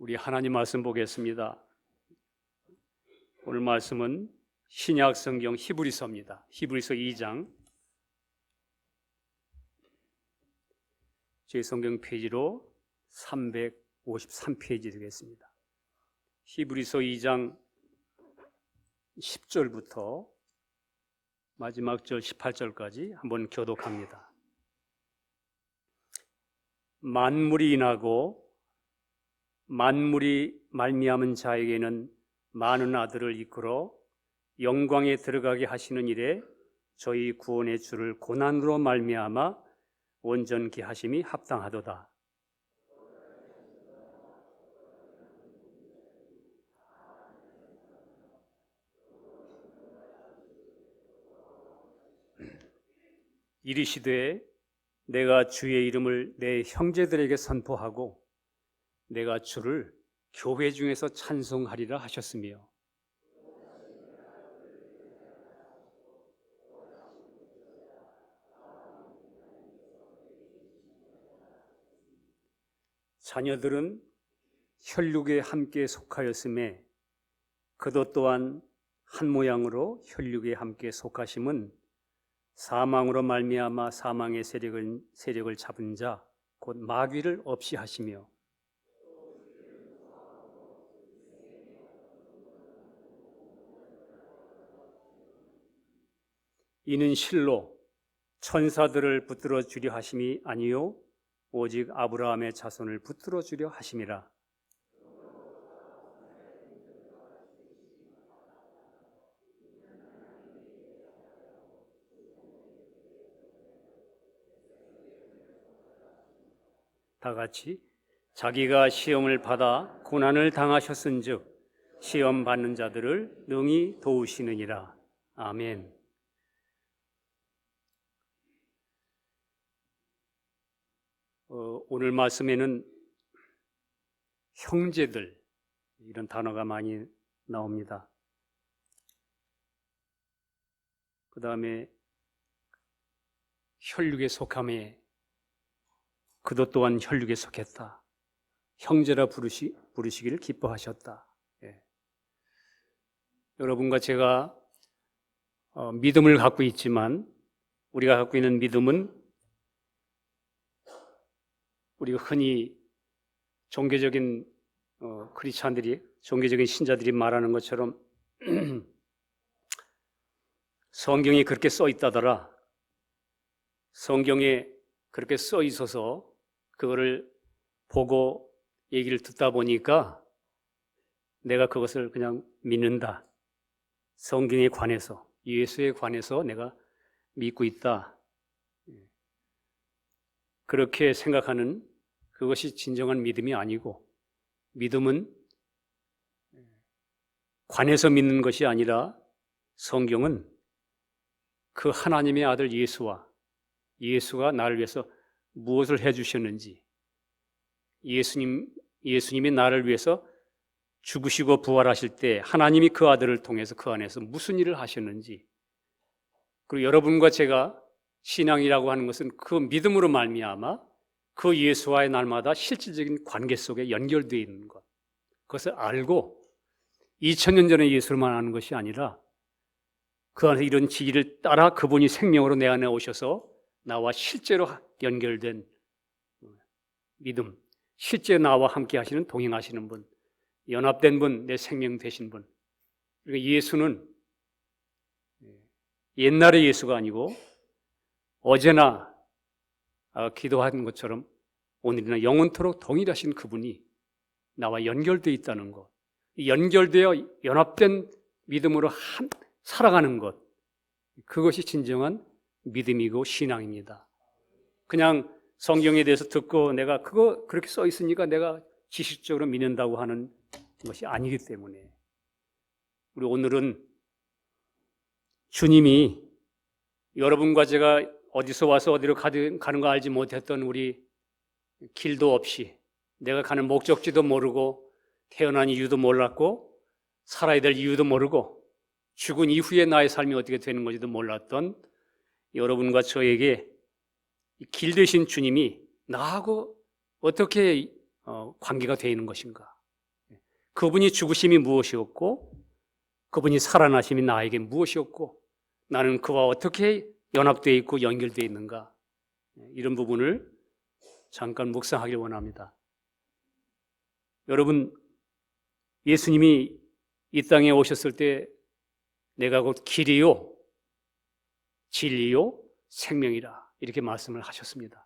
우리 하나님 말씀 보겠습니다. 오늘 말씀은 신약 성경 히브리서입니다. 히브리서 2장 제 성경 페이지로 353페이지 되겠습니다. 히브리서 2장 10절부터 마지막 절 18절까지 한번 교독합니다. 만물이 인하고 만물이 말미암은 자에게는 많은 아들을 이끌어 영광에 들어가게 하시는 일에 저희 구원의 주를 고난으로 말미암아 온전케 하심이 합당하도다. 이르시되 내가 주의 이름을 내 형제들에게 선포하고 내가 주를 교회 중에서 찬송하리라 하셨으며 자녀들은 혈육에 함께 속하였음에 그도 또한 한 모양으로 혈육에 함께 속하심은 사망으로 말미암아 사망의 세력을 잡은 자 곧 마귀를 없이 하시며 이는 실로 천사들을 붙들어 주려 하심이 아니요 오직 아브라함의 자손을 붙들어 주려 하심이라. 다 같이 자기가 시험을 받아 고난을 당하셨은즉 시험 받는 자들을 능히 도우시느니라. 아멘. 오늘 말씀에는 형제들 이런 단어가 많이 나옵니다. 그 다음에 혈육에 속함에 그도 또한 혈육에 속했다. 형제라 부르시기를 기뻐하셨다. 예. 여러분과 제가 믿음을 갖고 있지만 우리가 갖고 있는 믿음은 우리가 흔히 종교적인 크리스찬들이 종교적인 신자들이 말하는 것처럼 성경이 그렇게 써 있다더라. 성경에 그렇게 써 있어서 그거를 보고 얘기를 듣다 보니까 내가 그것을 그냥 믿는다. 성경에 관해서, 예수에 관해서 내가 믿고 있다. 그렇게 생각하는 그것이 진정한 믿음이 아니고 믿음은 관해서 믿는 것이 아니라 성경은 그 하나님의 아들 예수가 나를 위해서 무엇을 해주셨는지 예수님이 나를 위해서 죽으시고 부활하실 때 하나님이 그 아들을 통해서 그 안에서 무슨 일을 하셨는지 그리고 여러분과 제가 신앙이라고 하는 것은 그 믿음으로 말미암아 그 예수와의 날마다 실질적인 관계 속에 연결되어 있는 것 그것을 알고 2000년 전에 예수를만 아는 것이 아니라 그 안에서 이런 지위를 따라 그분이 생명으로 내 안에 오셔서 나와 실제로 연결된 믿음 실제 나와 함께 하시는 동행하시는 분 연합된 분, 내 생명 되신 분 그러니까 예수는 옛날의 예수가 아니고 어제나 기도한 것처럼 오늘이나 영원토록 동일하신 그분이 나와 연결되어 있다는 것 연결되어 연합된 믿음으로 살아가는 것 그것이 진정한 믿음이고 신앙입니다. 그냥 성경에 대해서 듣고 내가 그거 그렇게 써 있으니까 내가 지식적으로 믿는다고 하는 것이 아니기 때문에 우리 오늘은 주님이 여러분과 제가 어디서 와서 어디로 가는 거 알지 못했던 우리 길도 없이 내가 가는 목적지도 모르고 태어난 이유도 몰랐고 살아야 될 이유도 모르고 죽은 이후에 나의 삶이 어떻게 되는 건지도 몰랐던 여러분과 저에게 길 되신 주님이 나하고 어떻게 관계가 되어 있는 것인가 그분이 죽으심이 무엇이었고 그분이 살아나심이 나에게 무엇이었고 나는 그와 어떻게 연합되어 있고 연결되어 있는가, 이런 부분을 잠깐 묵상하길 원합니다. 여러분, 예수님이 이 땅에 오셨을 때 내가 곧 길이요 진리요 생명이라 이렇게 말씀을 하셨습니다.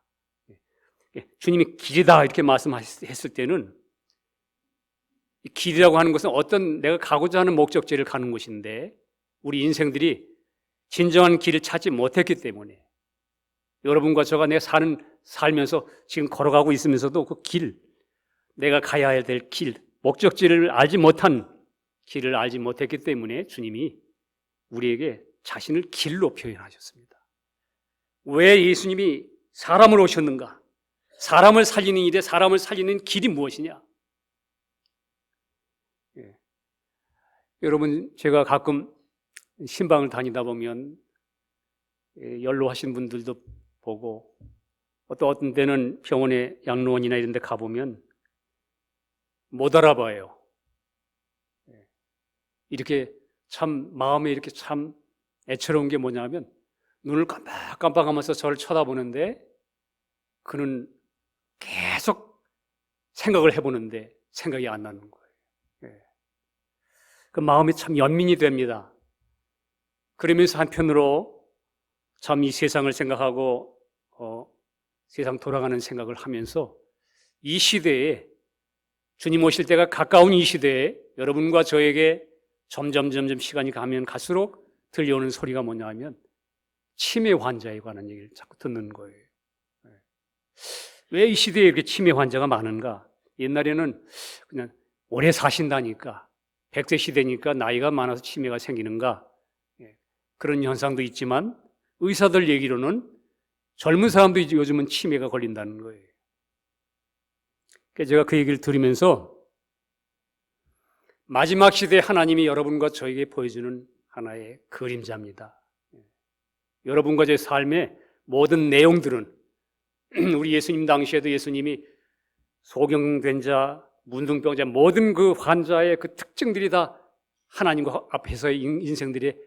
주님이 길이다 이렇게 말씀했을 때는 길이라고 하는 것은 어떤 내가 가고자 하는 목적지를 가는 곳인데 우리 인생들이 진정한 길을 찾지 못했기 때문에 여러분과 저가 내가 살면서 지금 걸어가고 있으면서도 그 길, 내가 가야 될 길, 목적지를 알지 못한 길을 알지 못했기 때문에 주님이 우리에게 자신을 길로 표현하셨습니다. 왜 예수님이 사람으로 오셨는가? 사람을 살리는 일에 사람을 살리는 길이 무엇이냐? 여러분, 제가 가끔 신방을 다니다 보면 연로하신 분들도 보고 또 어떤 때는 병원에 양로원이나 이런 데 가보면 못 알아봐요. 이렇게 참 마음에 이렇게 참 애처로운 게 뭐냐면 눈을 깜빡깜빡하면서 저를 쳐다보는데 그는 계속 생각을 해보는데 생각이 안 나는 거예요. 그 마음이 참 연민이 됩니다. 그러면서 한편으로 참 이 세상을 생각하고 세상 돌아가는 생각을 하면서 이 시대에 주님 오실 때가 가까운 이 시대에 여러분과 저에게 점점 시간이 가면 갈수록 들려오는 소리가 뭐냐 하면 치매 환자에 관한 얘기를 자꾸 듣는 거예요. 왜 이 시대에 이렇게 치매 환자가 많은가? 옛날에는 그냥 오래 사신다니까 100세 시대니까 나이가 많아서 치매가 생기는가? 그런 현상도 있지만 의사들 얘기로는 젊은 사람도 요즘은 치매가 걸린다는 거예요. 그래서 제가 그 얘기를 들으면서 마지막 시대에 하나님이 여러분과 저에게 보여주는 하나의 그림자입니다. 여러분과 제 삶의 모든 내용들은 우리 예수님 당시에도 예수님이 소경된 자, 문둥병자 모든 그 환자의 그 특징들이 다 하나님과 앞에서의 인생들의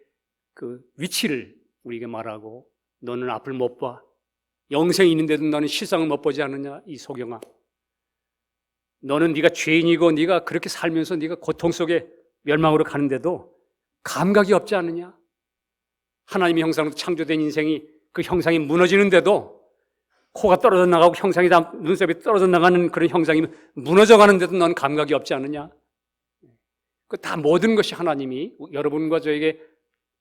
그 위치를 우리에게 말하고 너는 앞을 못 봐. 영생이 있는데도 너는 실상을 못 보지 않느냐 이 소경아. 너는 네가 죄인이고 네가 그렇게 살면서 네가 고통 속에 멸망으로 가는데도 감각이 없지 않느냐. 하나님의 형상으로 창조된 인생이 그 형상이 무너지는데도 코가 떨어져 나가고 형상이 다 눈썹이 떨어져 나가는 그런 형상이 무너져 가는데도 넌 감각이 없지 않느냐. 그 다 모든 것이 하나님이 여러분과 저에게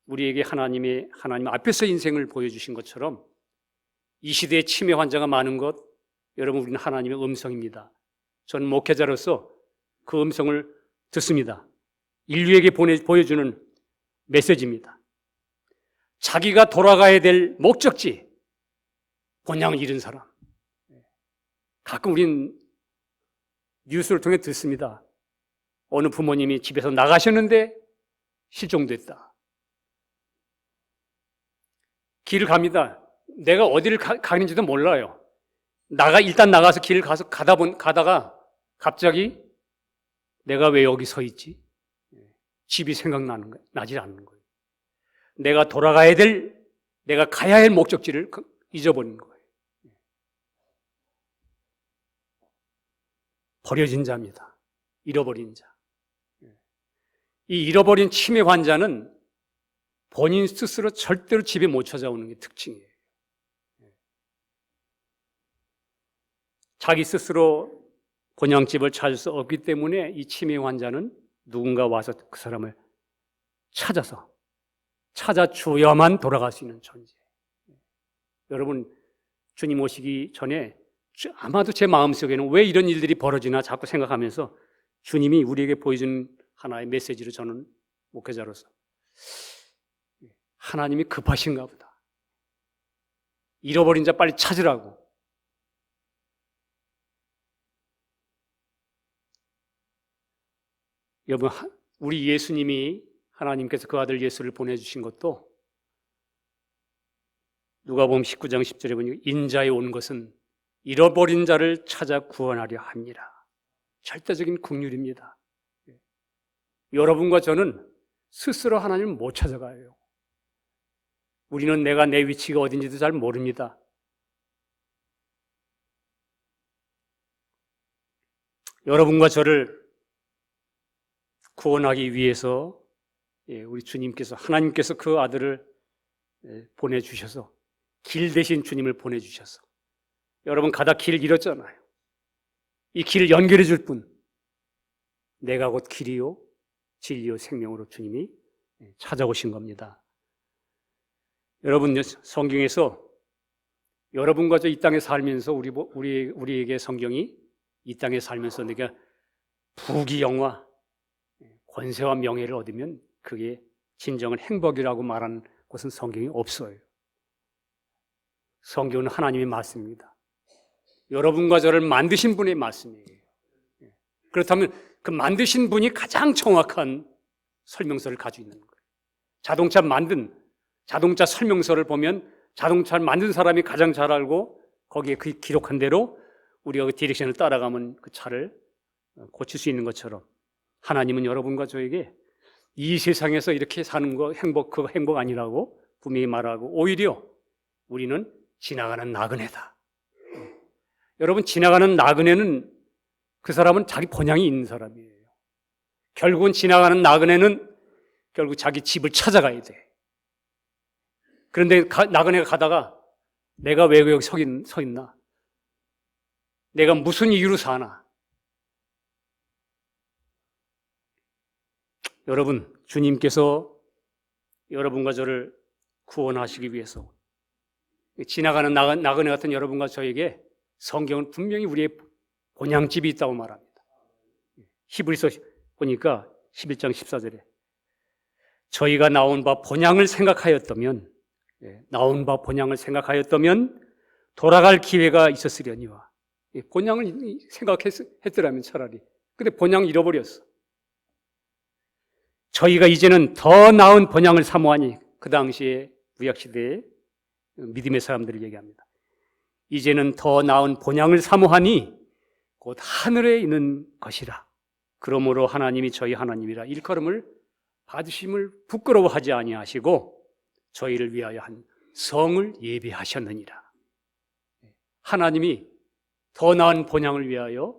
우리에게 하나님 앞에서 인생을 보여주신 것처럼 이 시대에 치매 환자가 많은 것 여러분 우리는 하나님의 음성입니다. 저는 목회자로서 그 음성을 듣습니다. 인류에게 보여주는 메시지입니다. 자기가 돌아가야 될 목적지 본향을 잃은 사람. 가끔 우린 뉴스를 통해 듣습니다. 어느 부모님이 집에서 나가셨는데 실종됐다. 길을 갑니다. 내가 어디를 가는지도 몰라요. 일단 나가서 길을 가다가 갑자기 내가 왜 여기 서 있지? 집이 나지 않는 거예요. 내가 내가 가야 할 목적지를 잊어버린 거예요. 버려진 자입니다. 잃어버린 자. 이 잃어버린 치매 환자는 본인 스스로 절대로 집에 못 찾아오는 게 특징이에요. 자기 스스로 본향집을 찾을 수 없기 때문에 이 치매 환자는 누군가 와서 그 사람을 찾아줘야만 돌아갈 수 있는 존재. 여러분, 주님 오시기 전에 아마도 제 마음속에는 왜 이런 일들이 벌어지나 자꾸 생각하면서 주님이 우리에게 보여준 하나의 메시지로 저는 목회자로서 하나님이 급하신가 보다. 잃어버린 자 빨리 찾으라고. 여러분, 우리 예수님이 하나님께서 그 아들 예수를 보내주신 것도 누가복음 19장 10절에 보니 인자에 온 것은 잃어버린 자를 찾아 구원하려 합니다. 절대적인 긍휼입니다. 여러분과 저는 스스로 하나님을 못 찾아가요. 우리는 내가 내 위치가 어딘지도 잘 모릅니다. 여러분과 저를 구원하기 위해서 우리 주님께서, 하나님께서 그 아들을 보내주셔서, 길 대신 주님을 보내주셔서, 여러분 가다 길 잃었잖아요. 이 길을 연결해 줄 분, 내가 곧 길이요 진리요 생명으로 주님이 찾아오신 겁니다. 여러분, 성경에서 여러분과 저 이 땅에 살면서 우리에게 성경이 이 땅에 살면서 내가 부귀영화, 권세와 명예를 얻으면 그게 진정한 행복이라고 말하는 곳은 성경이 없어요. 성경은 하나님의 말씀입니다. 여러분과 저를 만드신 분의 말씀이에요. 그렇다면 그 만드신 분이 가장 정확한 설명서를 가지고 있는 거예요. 자동차 설명서를 보면 자동차를 만든 사람이 가장 잘 알고 거기에 그 기록한 대로 우리가 그 디렉션을 따라가면 그 차를 고칠 수 있는 것처럼 하나님은 여러분과 저에게 이 세상에서 이렇게 사는 거 그 행복 아니라고 분명히 말하고, 오히려 우리는 지나가는 나그네다. 여러분, 지나가는 나그네는 그 사람은 자기 본향이 있는 사람이에요. 결국은 지나가는 나그네는 결국 자기 집을 찾아가야 돼. 그런데 나그네가 가다가 내가 왜 여기 서 있나? 내가 무슨 이유로 사나? 여러분, 주님께서 여러분과 저를 구원하시기 위해서 지나가는 나그네 같은 여러분과 저에게 성경은 분명히 우리의 본향집이 있다고 말합니다. 히브리서 보니까 11장 14절에 저희가 나온 바 본향을 생각하였다면 돌아갈 기회가 있었으려니와. 본향을 생각했더라면 차라리. 근데 본향을 잃어버렸어. 저희가 이제는 더 나은 본향을 사모하니, 그 당시에 구약시대에 믿음의 사람들을 얘기합니다. 이제는 더 나은 본향을 사모하니 곧 하늘에 있는 것이라. 그러므로 하나님이 저희 하나님이라 일컬음을 받으심을 부끄러워하지 아니하시고 저희를 위하여 한 성을 예비하셨느니라. 하나님이 더 나은 본향을 위하여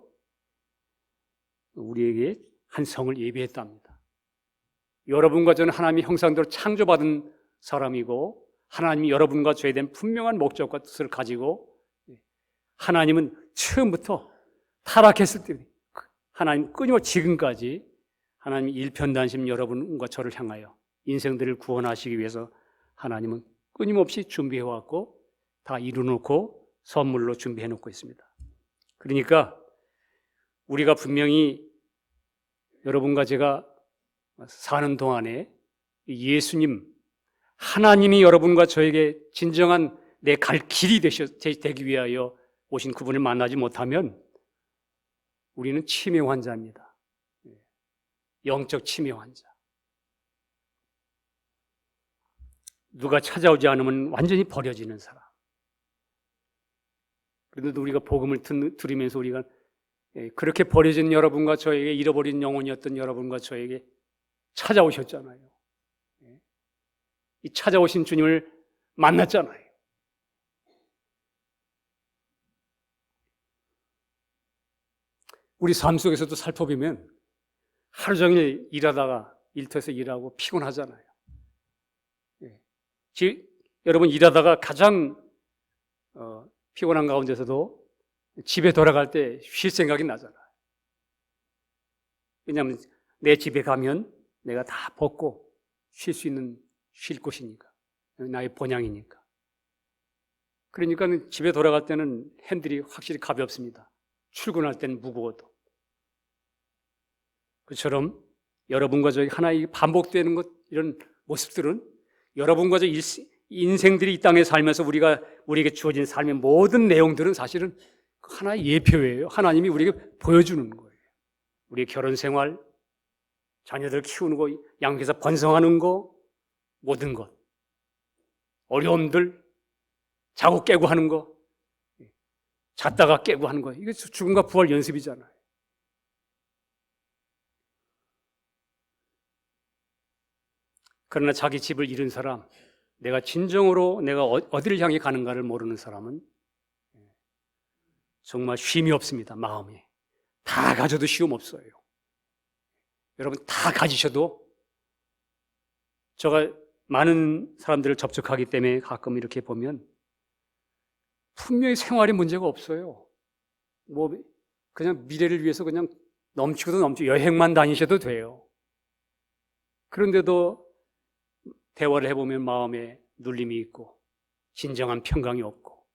우리에게 한 성을 예비했답니다. 여러분과 저는 하나님의 형상대로 창조받은 사람이고, 하나님이 여러분과 저에 대한 분명한 목적과 뜻을 가지고, 하나님은 처음부터 타락했을 때 하나님 끊임없이 지금까지 하나님이 일편단심 여러분과 저를 향하여 인생들을 구원하시기 위해서 하나님은 끊임없이 준비해왔고 다 이루놓고 선물로 준비해놓고 있습니다. 그러니까 우리가 분명히 여러분과 제가 사는 동안에 예수님, 하나님이 여러분과 저에게 진정한 내 갈 길이 되기 위하여 오신 그분을 만나지 못하면 우리는 치매 환자입니다. 영적 치매 환자. 누가 찾아오지 않으면 완전히 버려지는 사람. 그런데도 우리가 복음을 들으면서 우리가 그렇게 버려진 여러분과 저에게, 잃어버린 영혼이었던 여러분과 저에게 찾아오셨잖아요. 이 찾아오신 주님을 만났잖아요. 우리 삶 속에서도 살펴보면 하루 종일 일하다가 일터에서 일하고 피곤하잖아요. 여러분, 일하다가 가장 피곤한 가운데서도 집에 돌아갈 때 쉴 생각이 나잖아요. 왜냐하면 내 집에 가면 내가 다 벗고 쉴 곳이니까, 나의 본향이니까. 그러니까 집에 돌아갈 때는 핸들이 확실히 가볍습니다. 출근할 때는 무거워도. 그처럼 여러분과 저희 하나의 반복되는 것, 이런 모습들은 여러분과 저 인생들이 이 땅에 살면서 우리에게 주어진 삶의 모든 내용들은 사실은 하나의 예표예요. 하나님이 우리에게 보여주는 거예요. 우리의 결혼 생활, 자녀들 키우는 거, 양육해서 번성하는 거, 모든 것. 어려움들, 자고 깨고 하는 거, 잤다가 깨고 하는 거. 이게 죽음과 부활 연습이잖아요. 그러나 자기 집을 잃은 사람, 내가 진정으로 내가 어디를 향해 가는가를 모르는 사람은 정말 쉼이 없습니다. 마음에. 다 가져도 쉼 없어요. 여러분 다 가지셔도, 제가 많은 사람들을 접촉하기 때문에 가끔 이렇게 보면 분명히 생활에 문제가 없어요. 뭐 그냥 미래를 위해서 그냥 넘치고도 넘치고 여행만 다니셔도 돼요. 그런데도 대화를 해보면 마음에 눌림이 있고 진정한 평강이 없고,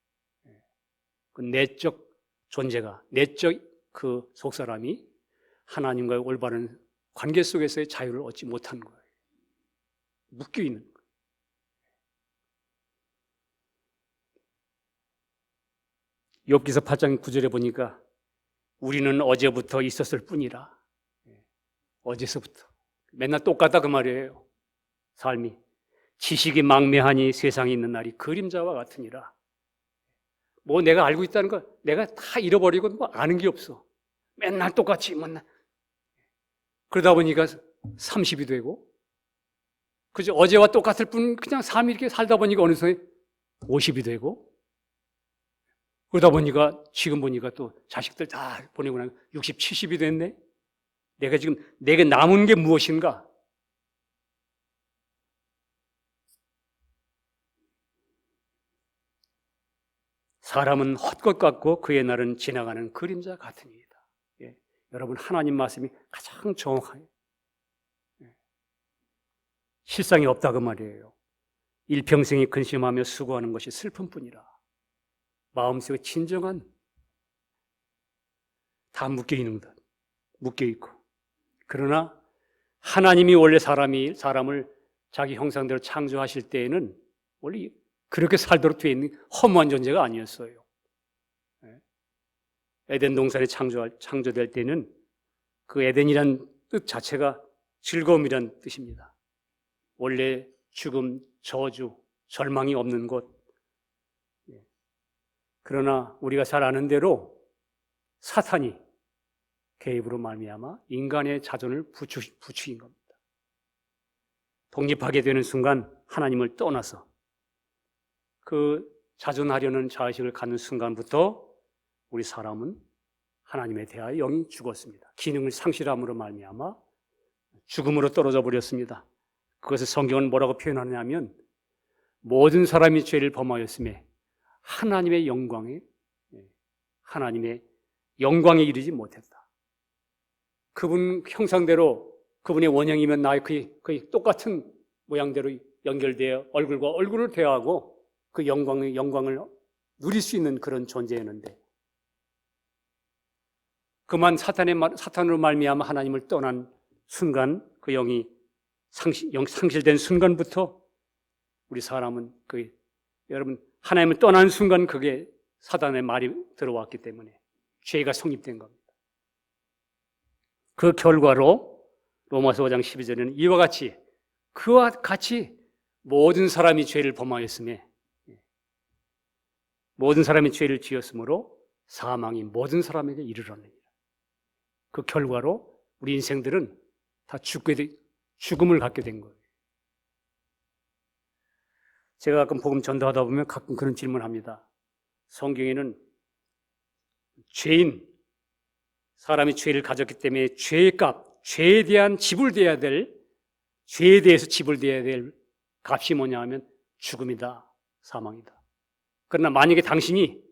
그 내적 존재가, 내적 그 속사람이 하나님과의 올바른 관계 속에서의 자유를 얻지 못한 거예요. 묶여 있는 거예요. 욥기서 8장 9절에 보니까 우리는 어제부터 있었을 뿐이라. 어제서부터 맨날 똑같다 그 말이에요. 삶이 지식이 망매하니 세상에 있는 날이 그림자와 같으니라. 뭐 내가 알고 있다는 거 내가 다 잃어버리고 뭐 아는 게 없어. 맨날 똑같이 맨날. 그러다 보니까 30이 되고, 그죠? 어제와 똑같을 뿐 그냥 삶이 이렇게 살다 보니까 어느 순간에 50이 되고, 그러다 보니까 지금 보니까 또 자식들 다 보내고 나면 60, 70이 됐네. 내가 지금 내게 남은 게 무엇인가? 사람은 헛것 같고 그의 날은 지나가는 그림자 같으니이다. 예. 여러분 하나님 말씀이 가장 정확해요. 예. 실상이 없다 그 말이에요. 일평생이 근심하며 수고하는 것이 슬픔뿐이라. 마음속에 진정한 다 묶여있는 것, 묶여있고, 그러나 하나님이 원래 사람을 자기 형상대로 창조하실 때에는 원래 그렇게 살도록 되어 있는 허무한 존재가 아니었어요. 에덴 동산에 창조될 때는 그 에덴이란 뜻 자체가 즐거움이란 뜻입니다. 원래 죽음, 저주, 절망이 없는 곳. 그러나 우리가 잘 아는 대로 사탄이 개입으로 말미암아 인간의 자존을 부추긴 겁니다. 독립하게 되는 순간 하나님을 떠나서 그 자존하려는 자의식을 갖는 순간부터 우리 사람은 하나님에 대하여 영이 죽었습니다. 기능을 상실함으로 말미암아 죽음으로 떨어져 버렸습니다. 그것을 성경은 뭐라고 표현하냐면 모든 사람이 죄를 범하였음에 하나님의 영광에 이르지 못했다. 그분 형상대로 그분의 원형이면 나의 거의 똑같은 모양대로 연결되어 얼굴과 얼굴을 대하고 그 영광을 누릴 수 있는 그런 존재였는데, 그만 사탄으로 말미암아 하나님을 떠난 순간, 그 영이 상실된 순간부터 우리 사람은 여러분 하나님을 떠나는 순간 그게 사단의 말이 들어왔기 때문에 죄가 성립된 겁니다. 그 결과로 로마서 5장 12절에는 이와 같이 그와 같이 모든 사람이 죄를 범하였음에, 모든 사람이 죄를 지었으므로 사망이 모든 사람에게 이르렀느니라. 그 결과로 우리 인생들은 다 죽음을 갖게 된 거예요. 제가 가끔 복음 전도하다 보면 가끔 그런 질문을 합니다. 성경에는 사람이 죄를 가졌기 때문에 죄의 값, 죄에 대해서 지불돼야 될 값이 뭐냐 하면 죽음이다, 사망이다. 그러나 만약에 당신이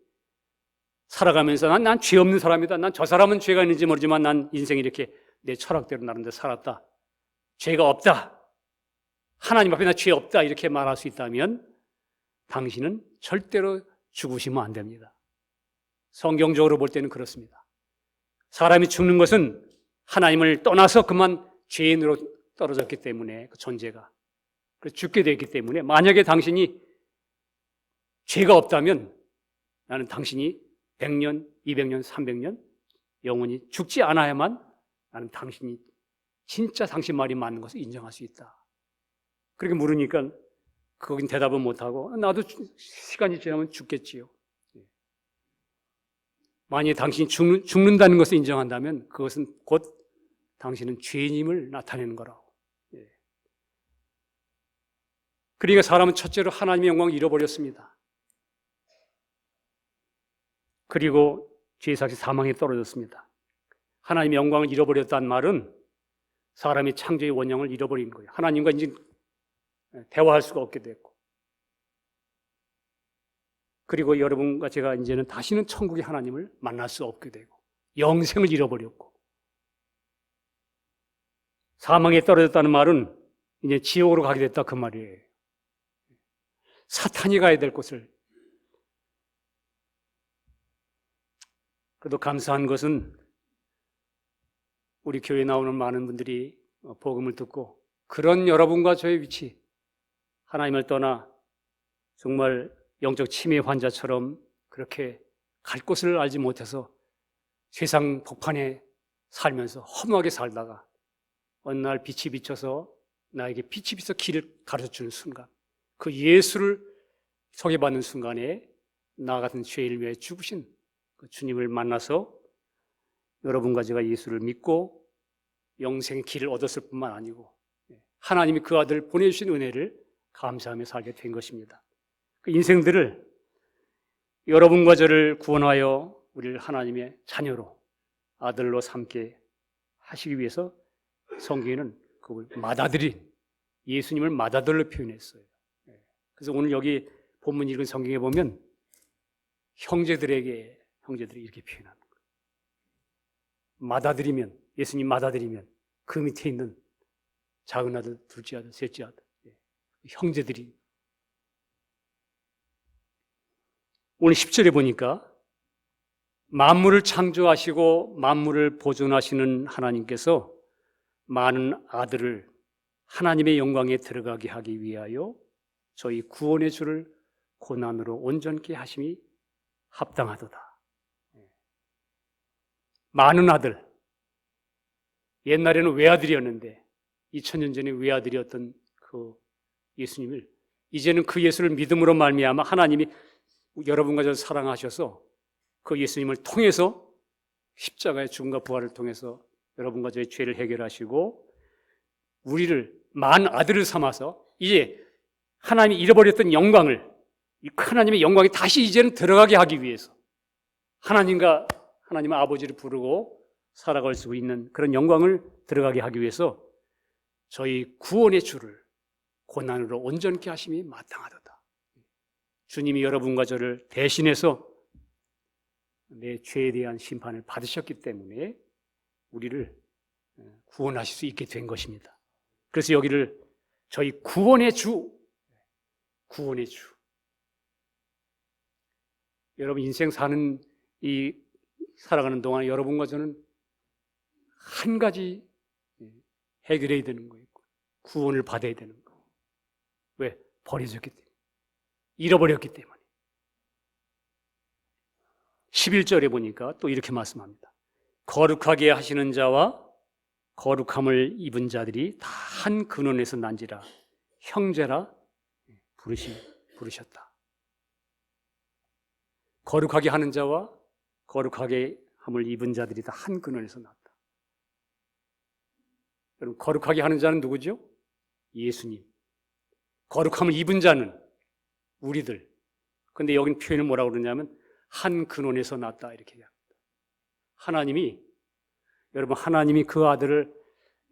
살아가면서 난 죄 없는 사람이다, 난 저 사람은 죄가 있는지 모르지만 난 인생 이렇게 내 철학대로 나름대로 살았다, 죄가 없다, 하나님 앞에 나 죄 없다 이렇게 말할 수 있다면 당신은 절대로 죽으시면 안 됩니다. 성경적으로 볼 때는 그렇습니다. 사람이 죽는 것은 하나님을 떠나서 그만 죄인으로 떨어졌기 때문에, 그 존재가 그래서 죽게 되었기 때문에, 만약에 당신이 죄가 없다면 나는 당신이 100년, 200년, 300년 영원히 죽지 않아야만 나는 당신이 진짜 당신 말이 맞는 것을 인정할 수 있다. 그렇게 물으니까 거긴 대답은 못하고 나도 시간이 지나면 죽겠지요. 만약에 당신이 죽는다는 것을 인정한다면 그것은 곧 당신은 죄인임을 나타내는 거라고. 그러니까 사람은 첫째로 하나님의 영광을 잃어버렸습니다. 그리고 죄사시 사망에 떨어졌습니다. 하나님의 영광을 잃어버렸다는 말은 사람이 창조의 원형을 잃어버린 거예요. 하나님과 이제 대화할 수가 없게 됐고, 그리고 여러분과 제가 이제는 다시는 천국의 하나님을 만날 수 없게 되고, 영생을 잃어버렸고, 사망에 떨어졌다는 말은 이제 지옥으로 가게 됐다 그 말이에요. 사탄이 가야 될 곳을. 그래도 감사한 것은 우리 교회에 나오는 많은 분들이 복음을 듣고 그런 여러분과 저의 위치, 하나님을 떠나 정말 영적 치매 환자처럼 그렇게 갈 곳을 알지 못해서 세상 복판에 살면서 허무하게 살다가 어느 날 빛이 비쳐서 나에게 빛이 비쳐 길을 가르쳐주는 순간, 그 예수를 소개받는 순간에 나 같은 죄인을 위해 죽으신 그 주님을 만나서 여러분과 제가 예수를 믿고 영생의 길을 얻었을 뿐만 아니고 하나님이 그 아들을 보내주신 은혜를 감사하며 살게 된 것입니다. 그 인생들을 여러분과 저를 구원하여 우리를 하나님의 자녀로, 아들로 삼게 하시기 위해서 성경에는 그걸 맏아들인 예수님을 맏아들로 표현했어요. 그래서 오늘 여기 본문 읽은 성경에 보면 형제들이 이렇게 표현하는 거예요. 맏아들이면, 예수님 맏아들이면 그 밑에 있는 작은 아들, 둘째 아들, 셋째 아들, 형제들이. 오늘 10절에 보니까 만물을 창조하시고 만물을 보존하시는 하나님께서 많은 아들을 하나님의 영광에 들어가게 하기 위하여 저희 구원의 주를 고난으로 온전케 하심이 합당하도다. 많은 아들, 옛날에는 외아들이었는데 2000년 전에 외아들이었던 그 예수님을 이제는 그 예수를 믿음으로 말미암아 하나님이 여러분과 저를 사랑하셔서 그 예수님을 통해서 십자가의 죽음과 부활을 통해서 여러분과 저의 죄를 해결하시고 우리를 만 아들을 삼아서 이제 하나님이 잃어버렸던 영광을, 이 하나님의 영광이 다시 이제는 들어가게 하기 위해서 하나님과 하나님의 아버지를 부르고 살아갈 수 있는 그런 영광을 들어가게 하기 위해서 저희 구원의 주를 고난으로 온전케 하심이 마땅하도다. 주님이 여러분과 저를 대신해서 내 죄에 대한 심판을 받으셨기 때문에 우리를 구원하실 수 있게 된 것입니다. 그래서 여기를 저희 구원의 주, 구원의 주. 여러분 인생 살아가는 동안 여러분과 저는 한 가지 해결해야 되는 거예요. 구원을 받아야 되는 거. 왜? 버려졌기 때문에. 잃어버렸기 때문에. 11절에 보니까 또 이렇게 말씀합니다. 거룩하게 하시는 자와 거룩함을 입은 자들이 다 한 근원에서 난지라 형제라 부르셨다. 거룩하게 하는 자와 거룩하게 함을 입은 자들이 다 한 근원에서 났다. 여러분, 거룩하게 하는 자는 누구죠? 예수님. 거룩함을 입은 자는 우리들. 근데 여긴 표현을 뭐라고 그러냐면 한 근원에서 났다 이렇게 얘기합니다. 하나님이 그 아들을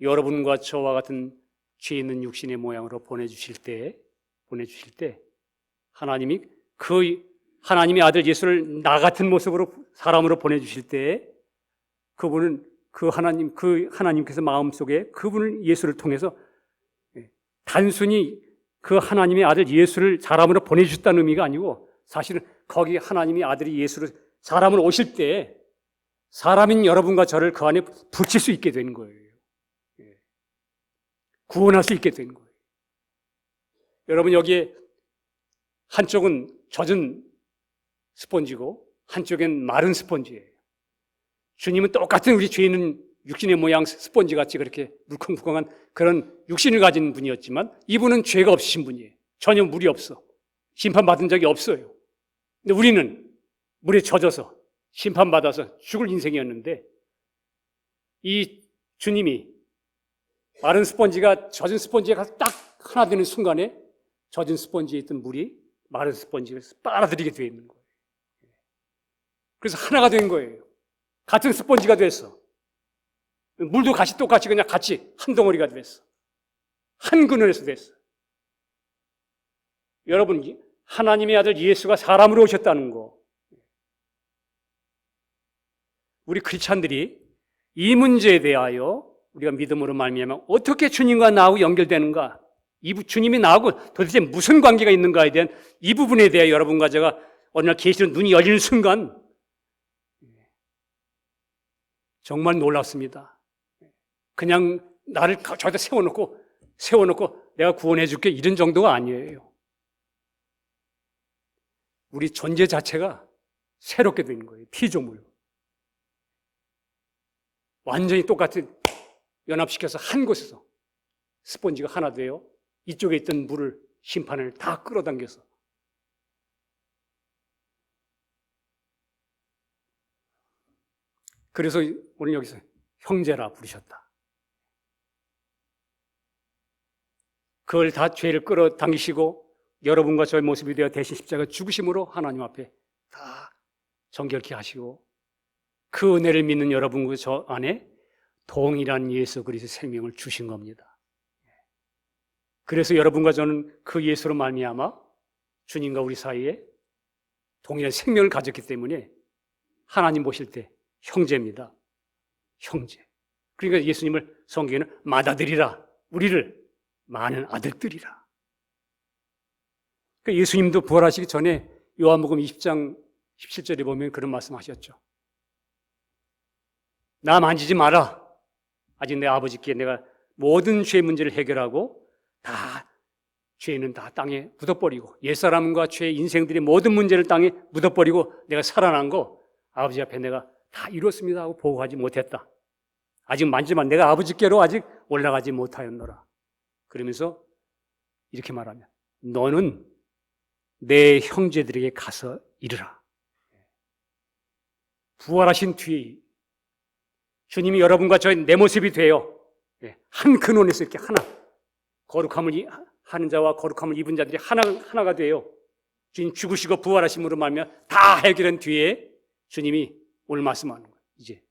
여러분과 저와 같은 죄 있는 육신의 모양으로 보내주실 때 하나님이 하나님의 아들 예수를 나 같은 모습으로 사람으로 보내주실 때 그분은 하나님께서 마음속에 그분을 예수를 통해서 단순히 그 하나님의 아들 예수를 사람으로 보내주셨다는 의미가 아니고 사실은 거기 하나님의 아들이 예수를 사람으로 오실 때 사람인 여러분과 저를 그 안에 붙일 수 있게 된 거예요. 구원할 수 있게 된 거예요. 여러분 여기에 한쪽은 젖은 스펀지고 한쪽엔 마른 스펀지예요. 주님은 똑같은 우리 죄 있는 육신의 모양 스펀지 같이 그렇게 물컹물컹한 그런 육신을 가진 분이었지만 이분은 죄가 없으신 분이에요. 전혀 물이 없어. 심판받은 적이 없어요. 근데 우리는 물에 젖어서 심판받아서 죽을 인생이었는데 이 주님이 마른 스펀지가 젖은 스펀지에 가서 딱 하나 되는 순간에 젖은 스펀지에 있던 물이 마른 스펀지를 빨아들이게 되어 있는 거예요. 그래서 하나가 된 거예요. 같은 스펀지가 됐어. 물도 같이 똑같이 그냥 같이 한 덩어리가 됐어. 한 그늘에서 됐어. 여러분, 하나님의 아들 예수가 사람으로 오셨다는 거. 우리 크리스찬들이 이 문제에 대하여 우리가 믿음으로 말미암아 어떻게 주님과 나하고 연결되는가, 주님이 나하고 도대체 무슨 관계가 있는가에 대한 이 부분에 대해 여러분과 제가 어느 날 계시로 눈이 열리는 순간 정말 놀랐습니다. 그냥 나를 저기다 세워놓고 내가 구원해 줄게 이런 정도가 아니에요. 우리 존재 자체가 새롭게 된 거예요. 피조물로. 완전히 똑같은 연합시켜서 한 곳에서 스펀지가 하나 돼요. 이쪽에 있던 물을, 심판을 다 끌어당겨서. 그래서 오늘 여기서 형제라 부르셨다. 그걸 다 죄를 끌어당기시고 여러분과 저의 모습이 되어 대신 십자가 죽으심으로 하나님 앞에 다 정결케 하시고 그 은혜를 믿는 여러분과 저 안에 동일한 예수 그리스도의 생명을 주신 겁니다. 그래서 여러분과 저는 그 예수로 말미암아 주님과 우리 사이에 동일한 생명을 가졌기 때문에 하나님 보실 때 형제입니다. 형제. 그러니까 예수님을 성경에는 맏아들이라, 우리를 많은 아들들이라. 그러니까 예수님도 부활하시기 전에 요한복음 20장 17절에 보면 그런 말씀하셨죠. 나 만지지 마라. 아직 내 아버지께 내가 모든 죄 문제를 해결하고 다 죄는 다 땅에 묻어버리고 옛사람과 죄의 인생들의 모든 문제를 땅에 묻어버리고 내가 살아난 거 아버지 앞에 내가 다 이뤘습니다 하고 보고하지 못했다. 아직 만지만 내가 아버지께로 아직 올라가지 못하였노라. 그러면서 이렇게 말하면 너는 내 형제들에게 가서 이르라. 부활하신 뒤에 주님이 여러분과 저의 내 모습이 되어 한 근원에서 이렇게 하나, 거룩함을 하는 자와 거룩함을 입은 자들이 하나가 되어 주님 죽으시고 부활하심으로 말미암아 다 해결한 뒤에 주님이 오늘 말씀하는 거예요. 이제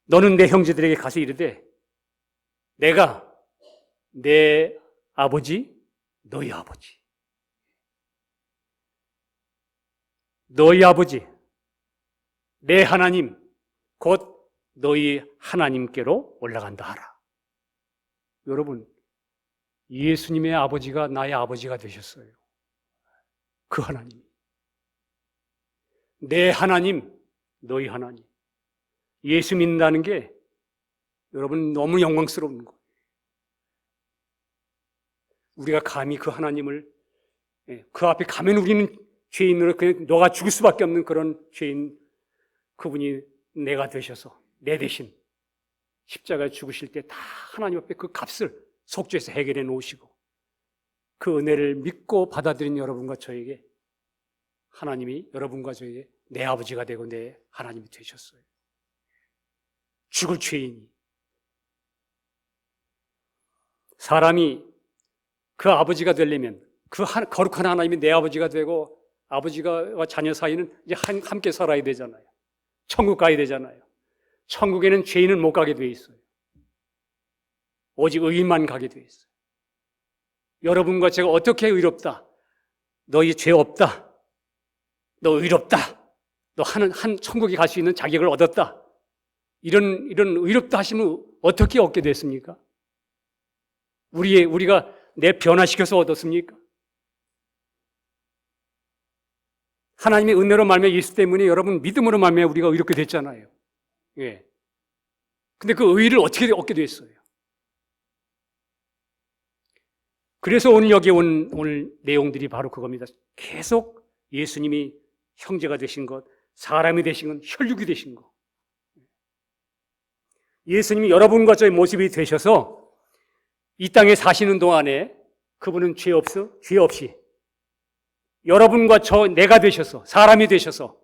너는 내 형제들에게 가서 이르되 내가 내 아버지, 너희 아버지, 너희 아버지, 내 하나님 곧 너희 하나님께로 올라간다 하라. 여러분, 예수님의 아버지가 나의 아버지가 되셨어요. 그 하나님. 내 하나님, 너희 하나님. 예수 믿는다는 게 여러분 너무 영광스러운 거예요. 우리가 감히 그 하나님을 그 앞에 가면 우리는 죄인으로 그냥 너가 죽을 수밖에 없는 그런 죄인, 그분이 내가 되셔서 내 대신 십자가에 죽으실 때 다 하나님 앞에 그 값을 속죄해서 해결해 놓으시고 그 은혜를 믿고 받아들인 여러분과 저에게 하나님이 여러분과 저에게 내 아버지가 되고 내 하나님이 되셨어요. 죽을 죄인이. 사람이 그 아버지가 되려면 그 거룩한 하나님이 내 아버지가 되고 아버지와 자녀 사이는 이제 함께 살아야 되잖아요. 천국 가야 되잖아요. 천국에는 죄인은 못 가게 돼 있어요. 오직 의인만 가게 돼 있어요. 여러분과 제가 어떻게 의롭다? 너희 죄 없다. 너 의롭다. 너 한 천국에 갈 수 있는 자격을 얻었다. 이런 의롭다 하시면 어떻게 얻게 됐습니까? 우리가 내 변화시켜서 얻었습니까? 하나님의 은혜로 말미암아 예수 때문에 여러분 믿음으로 말미암아 우리가 의롭게 됐잖아요. 예. 근데 그 의를 어떻게 얻게 됐어요? 그래서 오늘 여기 오늘 내용들이 바로 그겁니다. 계속 예수님이 형제가 되신 것, 사람이 되신 것, 혈육이 되신 것. 예수님이 여러분과 저의 모습이 되셔서 이 땅에 사시는 동안에 그분은 죄 없이 여러분과 내가 되셔서 사람이 되셔서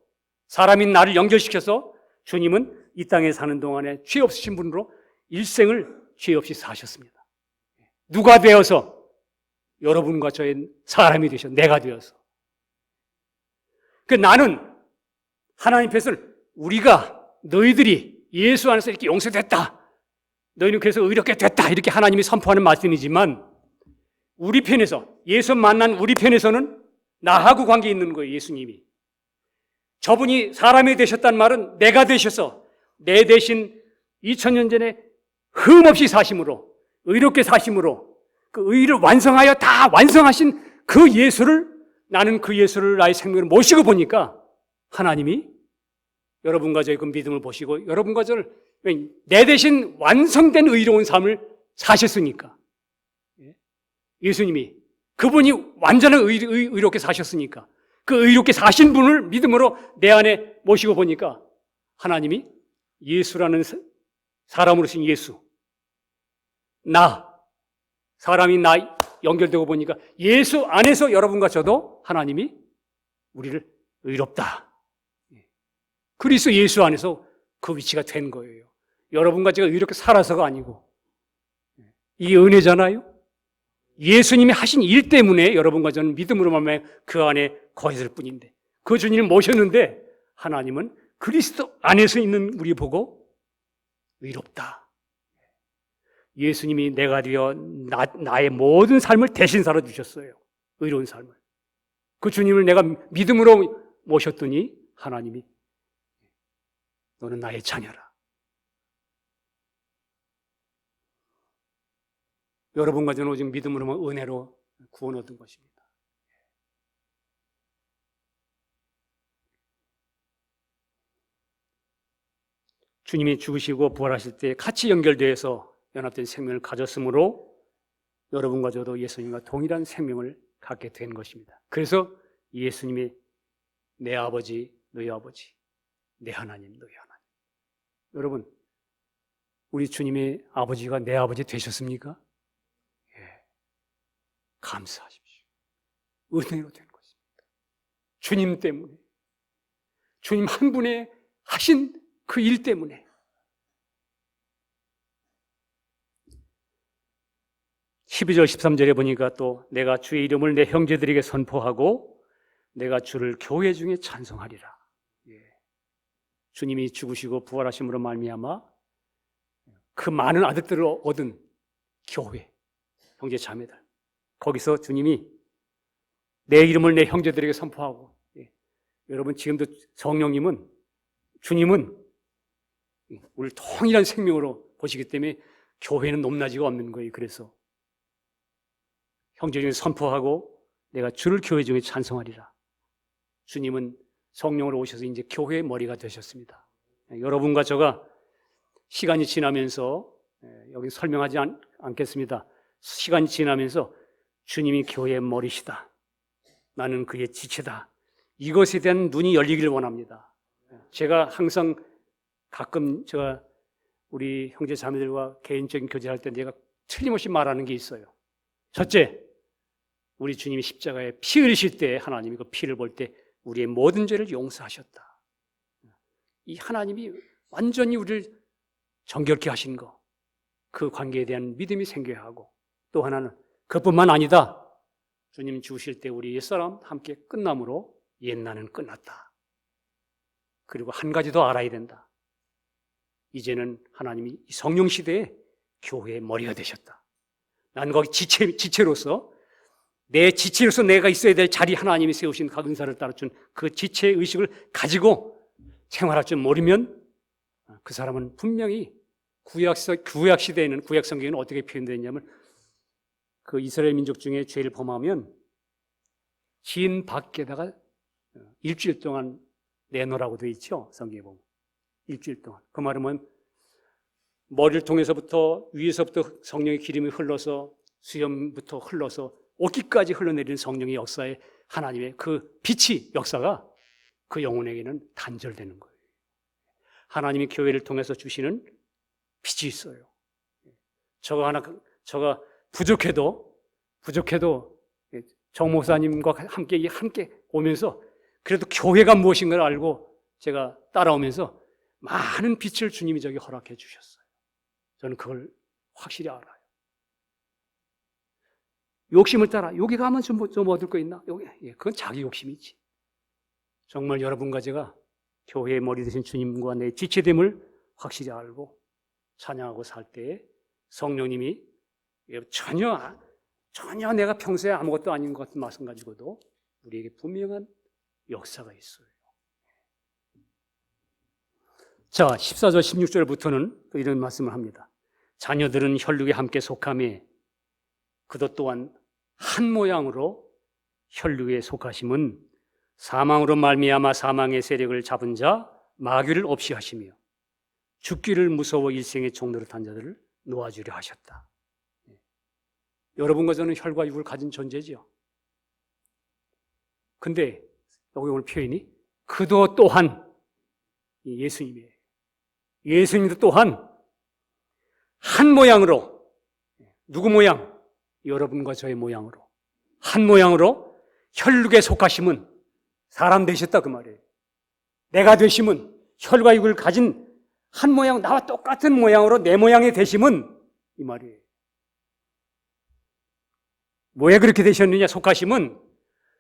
사람인 나를 연결시켜서 주님은 이 땅에 사는 동안에 죄 없으신 분으로 일생을 죄 없이 사셨습니다. 누가 되어서 여러분과 저의 사람이 되셔. 내가 되어서. 그 나는 하나님 앞에서는 우리가 너희들이 예수 안에서 이렇게 용서됐다. 너희는 그래서 의롭게 됐다. 이렇게 하나님이 선포하는 말씀이지만 우리 편에서 예수 만난 우리 편에서는 나하고 관계 있는 거예요. 예수님이. 저분이 사람이 되셨단 말은 내가 되셔서 내 대신 2000년 전에 흠없이 사심으로 의롭게 사심으로 그 의를 완성하여 다 완성하신 그 예수를 나는 그 예수를 나의 생명으로 모시고 보니까 하나님이 여러분과 저의 그 믿음을 보시고 여러분과 저를 내 대신 완성된 의로운 삶을 사셨으니까 예수님이 그분이 완전한 의롭게 사셨으니까 그 의롭게 사신 분을 믿음으로 내 안에 모시고 보니까 하나님이 예수라는 사람으로 신 예수 사람이 나 연결되고 보니까 예수 안에서 여러분과 저도 하나님이 우리를 의롭다. 그리스도 예수 안에서 그 위치가 된 거예요. 여러분과 제가 의롭게 살아서가 아니고 이게 은혜잖아요. 예수님이 하신 일 때문에 여러분과 저는 믿음으로 말미암아 그 안에 거했을 뿐인데 그 주님을 모셨는데 하나님은 그리스도 안에서 있는 우리 보고 의롭다. 예수님이 내가 되어 나의 모든 삶을 대신 살아주셨어요. 의로운 삶을. 그 주님을 내가 믿음으로 모셨더니 하나님이 너는 나의 자녀라. 여러분과 저는 오직 믿음으로만 은혜로 구원 얻은 것입니다. 주님이 죽으시고 부활하실 때 같이 연결되어서 연합된 생명을 가졌으므로 여러분과 저도 예수님과 동일한 생명을 갖게 된 것입니다. 그래서 예수님이 내 아버지, 너희 아버지, 내 하나님, 너희 하나님. 여러분, 우리 주님의 아버지가 내 아버지 되셨습니까? 예. 감사하십시오. 은혜로 된 것입니다. 주님 때문에, 주님 한 분의 하신 그 일 때문에. (12절) (13절에) 보니까 또 내가 주의 이름을 내 형제들에게 선포하고 내가 주를 교회 중에 찬송하리라. 예. 주님이 죽으시고 부활하심으로 말미암아 그 많은 아들들을 얻은 교회, 형제 자매들, 거기서 주님이 내 이름을 내 형제들에게 선포하고, 예. 여러분 지금도 성령님은, 주님은 우리를 통일한 생명으로 보시기 때문에 교회는 높낮이가 없는 거예요. 그래서 형제 중에 선포하고 내가 주를 교회 중에 찬송하리라. 주님은 성령으로 오셔서 이제 교회의 머리가 되셨습니다. 여러분과 저가 시간이 지나면서, 여기 설명하지 않겠습니다. 시간이 지나면서 주님이 교회의 머리시다. 나는 그의 지체다. 이것에 대한 눈이 열리기를 원합니다. 제가 항상 가끔 제가 우리 형제 자매들과 개인적인 교제할 때 내가 틀림없이 말하는 게 있어요. 첫째, 우리 주님이 십자가에 피 흘리실 때 하나님이 그 피를 볼 때 우리의 모든 죄를 용서하셨다. 이 하나님이 완전히 우리를 정결케 하신 거, 그 관계에 대한 믿음이 생겨야 하고, 또 하나는 그뿐만 아니다. 주님 죽으실 때 우리 옛사람 함께 끝남으로 옛날은 끝났다. 그리고 한 가지 더 알아야 된다. 이제는 하나님이 성령 시대에 교회의 머리가 되셨다. 나는 거기 지체로서, 내 지체로서 내가 있어야 될 자리, 하나님이 세우신 각 은사를 따라준 그 지체의 의식을 가지고 생활할 줄 모르면 그 사람은 분명히 구약 시대에는, 구약 성경에는 어떻게 표현되었냐면, 그 이스라엘 민족 중에 죄를 범하면 진 밖에다가 일주일 동안 내놓으라고 되어 있죠. 성경에 보면 일주일 동안. 그 말은 머리를 통해서부터 위에서부터 성령의 기름이 흘러서 수염부터 흘러서 옷깃까지 흘러내리는 성령의 역사에 하나님의 그 빛이, 역사가 그 영혼에게는 단절되는 거예요. 하나님이 교회를 통해서 주시는 빛이 있어요. 저가 부족해도 정 목사님과 함께 오면서 그래도 교회가 무엇인가를 알고 제가 따라오면서 많은 빛을 주님이 저기 허락해 주셨어요. 저는 그걸 확실히 알아요. 욕심을 따라 여기 가면 좀 얻을 거 있나? 여기, 그건 자기 욕심이지. 정말 여러분과 제가 교회의 머리 되신 주님과 내 지체됨을 확실히 알고 찬양하고 살 때에 성령님이 전혀 내가 평소에 아무것도 아닌 것 같은 말씀 가지고도 우리에게 분명한 역사가 있어요. 자, 14절 16절부터는 이런 말씀을 합니다. 자녀들은 혈육에 함께 속하며 그도 또한 한 모양으로 혈육에 속하심은 사망으로 말미암아 사망의 세력을 잡은 자 마귀를 없이 하시며 죽기를 무서워 일생의 종노릇한 자들을 놓아주려 하셨다. 여러분과 저는 혈과 육을 가진 존재지요. 근데 여기 오늘 표현이 그도 또한 예수님이에요. 예수님도 또한 한 모양으로, 누구 모양? 여러분과 저의 모양으로, 한 모양으로 혈육에 속하심은 사람 되셨다 그 말이에요. 내가 되심은 혈과 육을 가진 한 모양, 나와 똑같은 모양으로 내 모양이 되심은 이 말이에요. 왜 그렇게 되셨느냐? 속하심은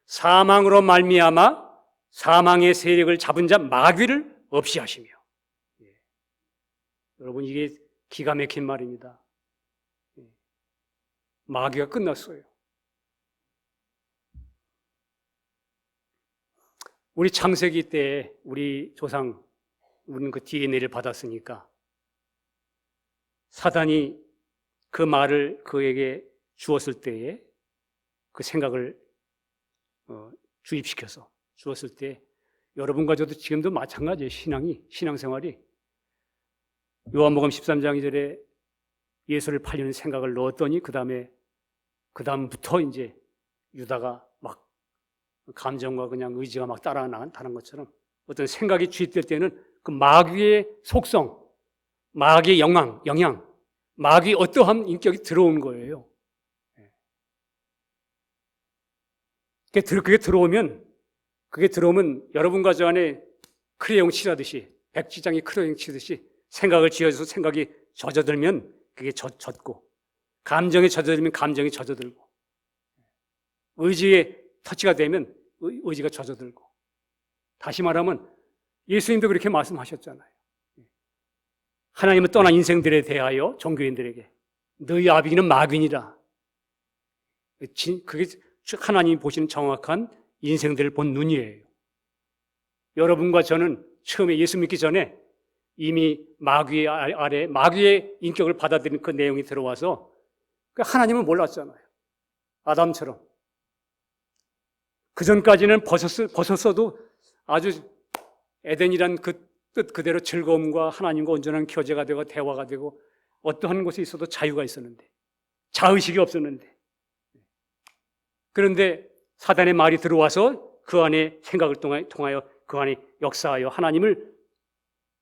사망으로 말미암아 사망의 세력을 잡은 자 마귀를 없이 하시며. 여러분, 이게 기가 막힌 말입니다. 마귀가 끝났어요. 우리 창세기 때 우리 조상, 우리는 그 DNA를 받았으니까 사단이 그 말을 그에게 주었을 때에 그 생각을 주입시켜서 주었을 때 여러분과 저도 지금도 마찬가지예요. 신앙생활이 요한복음 13장 2절에 예수를 팔리는 생각을 넣었더니 그다음부터 이제 유다가 막 감정과 그냥 의지가 막 따라나가는 것처럼 어떤 생각이 주입될 때는 그 마귀의 속성, 마귀의 영향, 마귀의 어떠한 인격이 들어온 거예요. 그게 들어오면 여러분과 저 안에 크레용 칠하듯이, 백지장이 크레용 치듯이 생각을 지어서 생각이 젖어들면 그게 젖고, 감정이 젖어들면 감정이 젖어들고, 의지에 터치가 되면 의지가 젖어들고. 다시 말하면 예수님도 그렇게 말씀하셨잖아요. 하나님을 떠난 인생들에 대하여 종교인들에게 너희 아비는 마귀니라. 그게 하나님이 보시는 정확한 인생들을 본 눈이에요. 여러분과 저는 처음에 예수 믿기 전에 이미 마귀의 아래 마귀의 인격을 받아들이는 그 내용이 들어와서 하나님을 몰랐잖아요. 아담처럼. 그 전까지는 벗었어도 아주 에덴이란 그 뜻 그대로 즐거움과 하나님과 온전한 교제가 되고 대화가 되고 어떠한 곳에 있어도 자유가 있었는데, 자의식이 없었는데, 그런데 사단의 말이 들어와서 그 안에 생각을 통하여 그 안에 역사하여 하나님을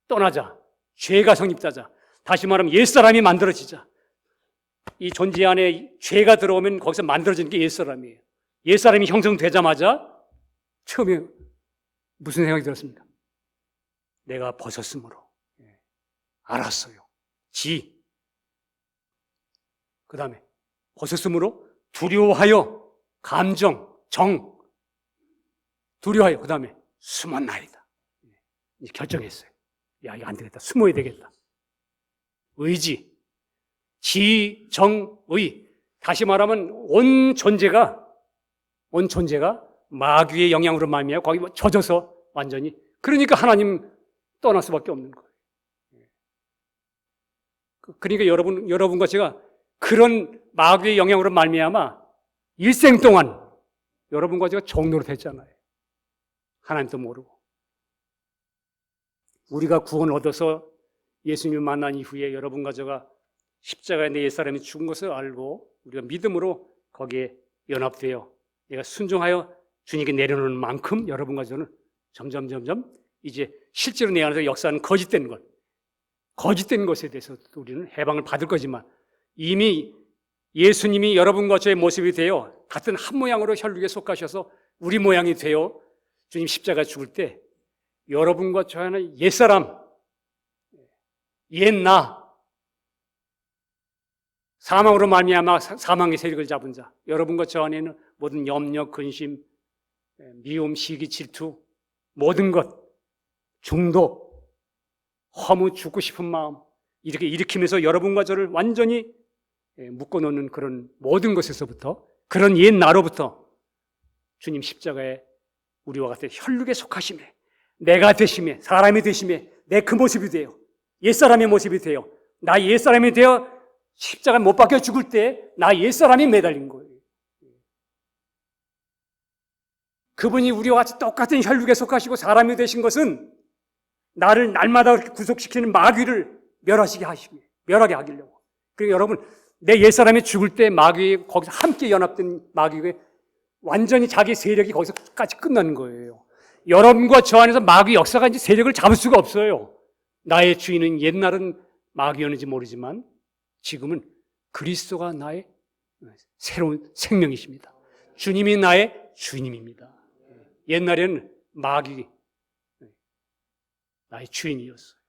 떠나자, 죄가 성립하자, 다시 말하면 옛사람이 만들어지자. 이 존재 안에 죄가 들어오면 거기서 만들어지는 게 옛사람이에요. 옛사람이 형성되자마자 처음에 무슨 생각이 들었습니까? 내가 벗었으므로 알았어요. 그 다음에 벗었으므로 두려워하여, 감정, 두려워하여, 그 다음에 숨었나이다. 이제 결정했어요. 야, 이거 안 되겠다. 숨어야 되겠다. 의지, 의. 다시 말하면 온 존재가 마귀의 영향으로 말미암아 거기 젖어서 완전히. 그러니까 하나님 떠날 수밖에 없는 거예요. 그러니까 여러분과 제가 그런 마귀의 영향으로 말미암아 일생 동안 여러분과 제가 종노릇 했잖아요. 하나님도 모르고. 우리가 구원 얻어서 예수님을 만난 이후에 여러분과 제가 십자가에 내 옛사람이 죽은 것을 알고 우리가 믿음으로 거기에 연합되어 내가 순종하여 주님께 내려놓는 만큼 여러분과 저는 점점 이제 실제로 내 안에서 역사하는 거짓된 것에 대해서 우리는 해방을 받을 거지만 이미 예수님이 여러분과 저의 모습이 되어 같은 한 모양으로 혈육에 속하셔서 우리 모양이 되어 주님 십자가 죽을 때 여러분과 저 안에 옛사람, 옛나 사망으로 말미암아 사망의 세력을 잡은 자, 여러분과 저 안에는 모든 염려, 근심, 미움, 시기, 질투, 모든 것, 중독, 허무, 죽고 싶은 마음 이렇게 일으키면서 여러분과 저를 완전히 묶어놓는 그런 모든 것에서부터, 그런 옛 나로부터 주님 십자가에 우리와 같은 혈육에 속하심에, 내가 되심에, 사람이 되심에, 내 그 모습이 돼요. 옛사람의 모습이 돼요. 나 옛사람이 되어 십자가에 못 박혀 죽을 때 나 옛사람이 매달린 거예요. 그분이 우리와 같이 똑같은 혈육에 속하시고 사람이 되신 것은 나를 날마다 구속시키는 마귀를 멸하게 하시려고. 그리고 여러분, 내 옛사람이 죽을 때 마귀, 거기서 함께 연합된 마귀가 완전히 자기 세력이 거기서까지 끝나는 거예요. 여러분과 저 안에서 마귀 역사가 이제 세력을 잡을 수가 없어요. 나의 주인은 옛날은 마귀였는지 모르지만 지금은 그리스도가 나의 새로운 생명이십니다. 주님이 나의 주인입니다. 옛날에는 마귀 나의 주인이었어요.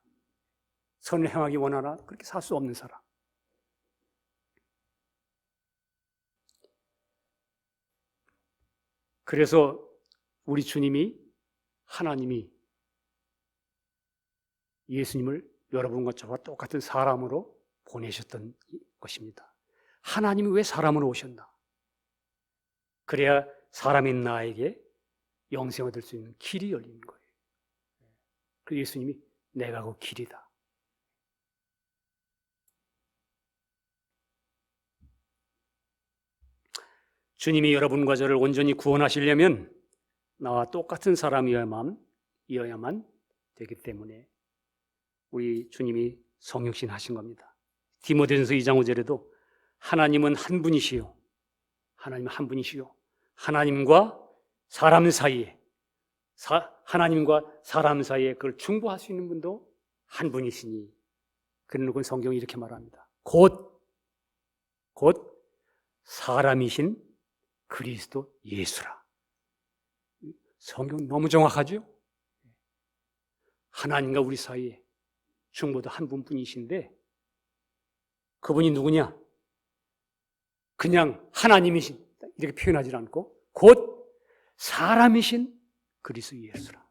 선을 행하기 원하나 그렇게 살 수 없는 사람. 그래서 우리 주님이, 하나님이 예수님을 여러분과 저와 똑같은 사람으로 보내셨던 것입니다. 하나님이 왜 사람으로 오셨나? 그래야 사람인 나에게 영생을 얻을 수 있는 길이 열리는 거예요. 그 예수님이 내가 그 길이다. 주님이 여러분과 저를 온전히 구원하시려면 나와 똑같은 사람이어야만 되기 때문에 우리 주님이 성육신 하신 겁니다. 디모데전서 2장 5절에도 하나님은 한 분이시요. 하나님은 한 분이시요. 하나님과 사람 사이에 그걸 중보할 수 있는 분도 한 분이시니, 그런 성경이 이렇게 말합니다. 곧 사람이신 그리스도 예수라. 성경 너무 정확하죠? 하나님과 우리 사이에 중보도 한 분뿐이신데 그분이 누구냐? 그냥 하나님이신, 이렇게 표현하지 않고 곧 사람이신 그리스도 예수라.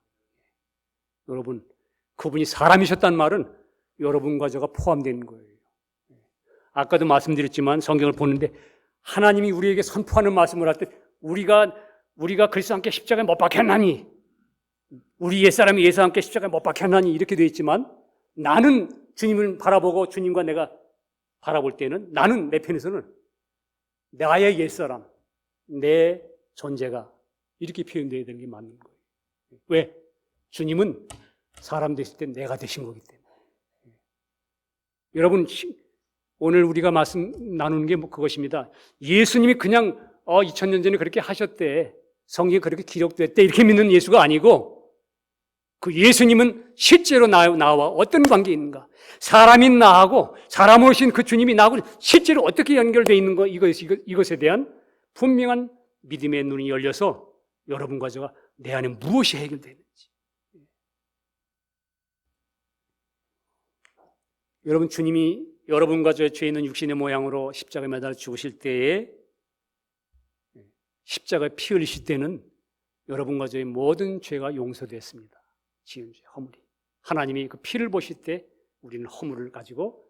여러분, 그분이 사람이셨다는 말은 여러분과 저가 포함되는 거예요. 아까도 말씀드렸지만 성경을 보는데 하나님이 우리에게 선포하는 말씀을 할 때 우리가 그리스도와 함께 십자가에 못 박혔나니, 우리 옛사람이 예수와 함께 십자가에 못 박혔나니 이렇게 되어 있지만, 나는 주님을 바라보고 주님과 내가 바라볼 때는 나는, 내 편에서는 나의 옛사람, 내 존재가 이렇게 표현되어야 되는 게 맞는 거예요. 왜? 주님은 사람 되실 때 내가 되신 거기 때문에. 여러분, 오늘 우리가 말씀 나누는 게 그것입니다. 예수님이 그냥 2000년 전에 그렇게 하셨대, 성경에 그렇게 기록됐대, 이렇게 믿는 예수가 아니고, 그 예수님은 실제로 나와 어떤 관계에 있는가, 사람인 나하고 사람 오신 그 주님이 나하고 실제로 어떻게 연결되어 있는 거, 이것에 대한 분명한 믿음의 눈이 열려서 여러분과 제가 내 안에 무엇이 해결되는지. 여러분, 주님이 여러분과 저의 죄 있는 육신의 모양으로 십자가에 매달려 죽으실 때에, 십자가에 피 흘리실 때는 여러분과 저의 모든 죄가 용서됐습니다. 지은 죄, 허물이. 하나님이 그 피를 보실 때 우리는 허물을 가지고,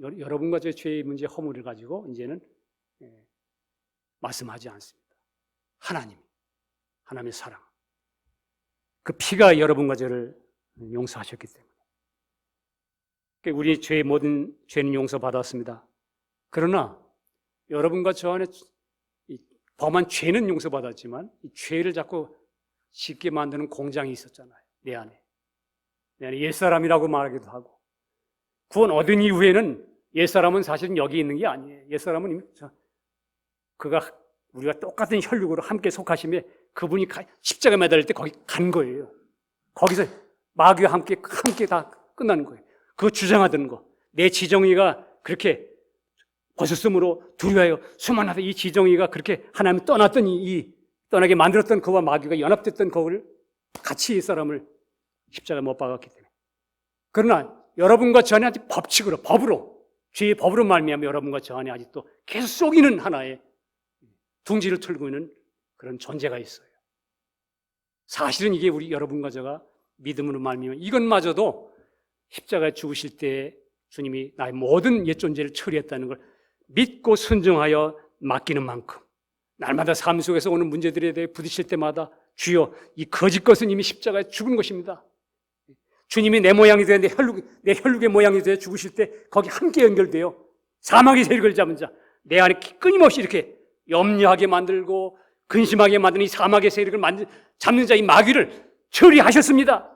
여러분과 저의 죄의 문제, 허물을 가지고 이제는 말씀하지 않습니다. 하나님의 사랑, 그 피가 여러분과 저를 용서하셨기 때문에 우리 죄의 모든 죄는 용서받았습니다. 그러나 여러분과 저 안에 범한 죄는 용서받았지만 이 죄를 자꾸 짓게 만드는 공장이 있었잖아요. 내 안에 옛사람이라고 말하기도 하고, 구원 얻은 이후에는 옛사람은 사실은 여기 있는 게 아니에요. 옛사람은 이미 우리가 똑같은 혈육으로 함께 속하심에 그분이 십자가에 매달릴 때 거기 간 거예요. 거기서 마귀와 함께 다 끝나는 거예요. 그거 주장하던 거, 내 지정의가 그렇게 벗었으므로 두려워요. 수많아서 이 지정의가 그렇게 하나님 떠나게 만들었던 그와 마귀가 연합됐던 그걸 같이 이 사람을 십자가에 못 박았기 때문에. 그러나 여러분과 저한테 법으로 죄의 법으로 말미암아 여러분과 저 안에 아직도 계속 쏘이는 하나의 둥지를 틀고 있는 그런 존재가 있어요. 사실은 이게 우리 여러분과 제가 믿음으로 말미암아 이것마저도 십자가에 죽으실 때 주님이 나의 모든 옛 존재를 처리했다는 걸 믿고 순종하여 맡기는 만큼 날마다 삶 속에서 오는 문제들에 대해 부딪힐 때마다 주여 이 거짓 것은 이미 십자가에 죽은 것입니다. 주님이 내 모양이 되어 내 혈육의 모양이 되어 죽으실 때 거기 함께 연결되어 사막의 세력을 잡은 자, 내 안에 끊임없이 이렇게 염려하게 만들고 근심하게 만드는 이 사막의 세력을 잡는 자 이 마귀를 처리하셨습니다.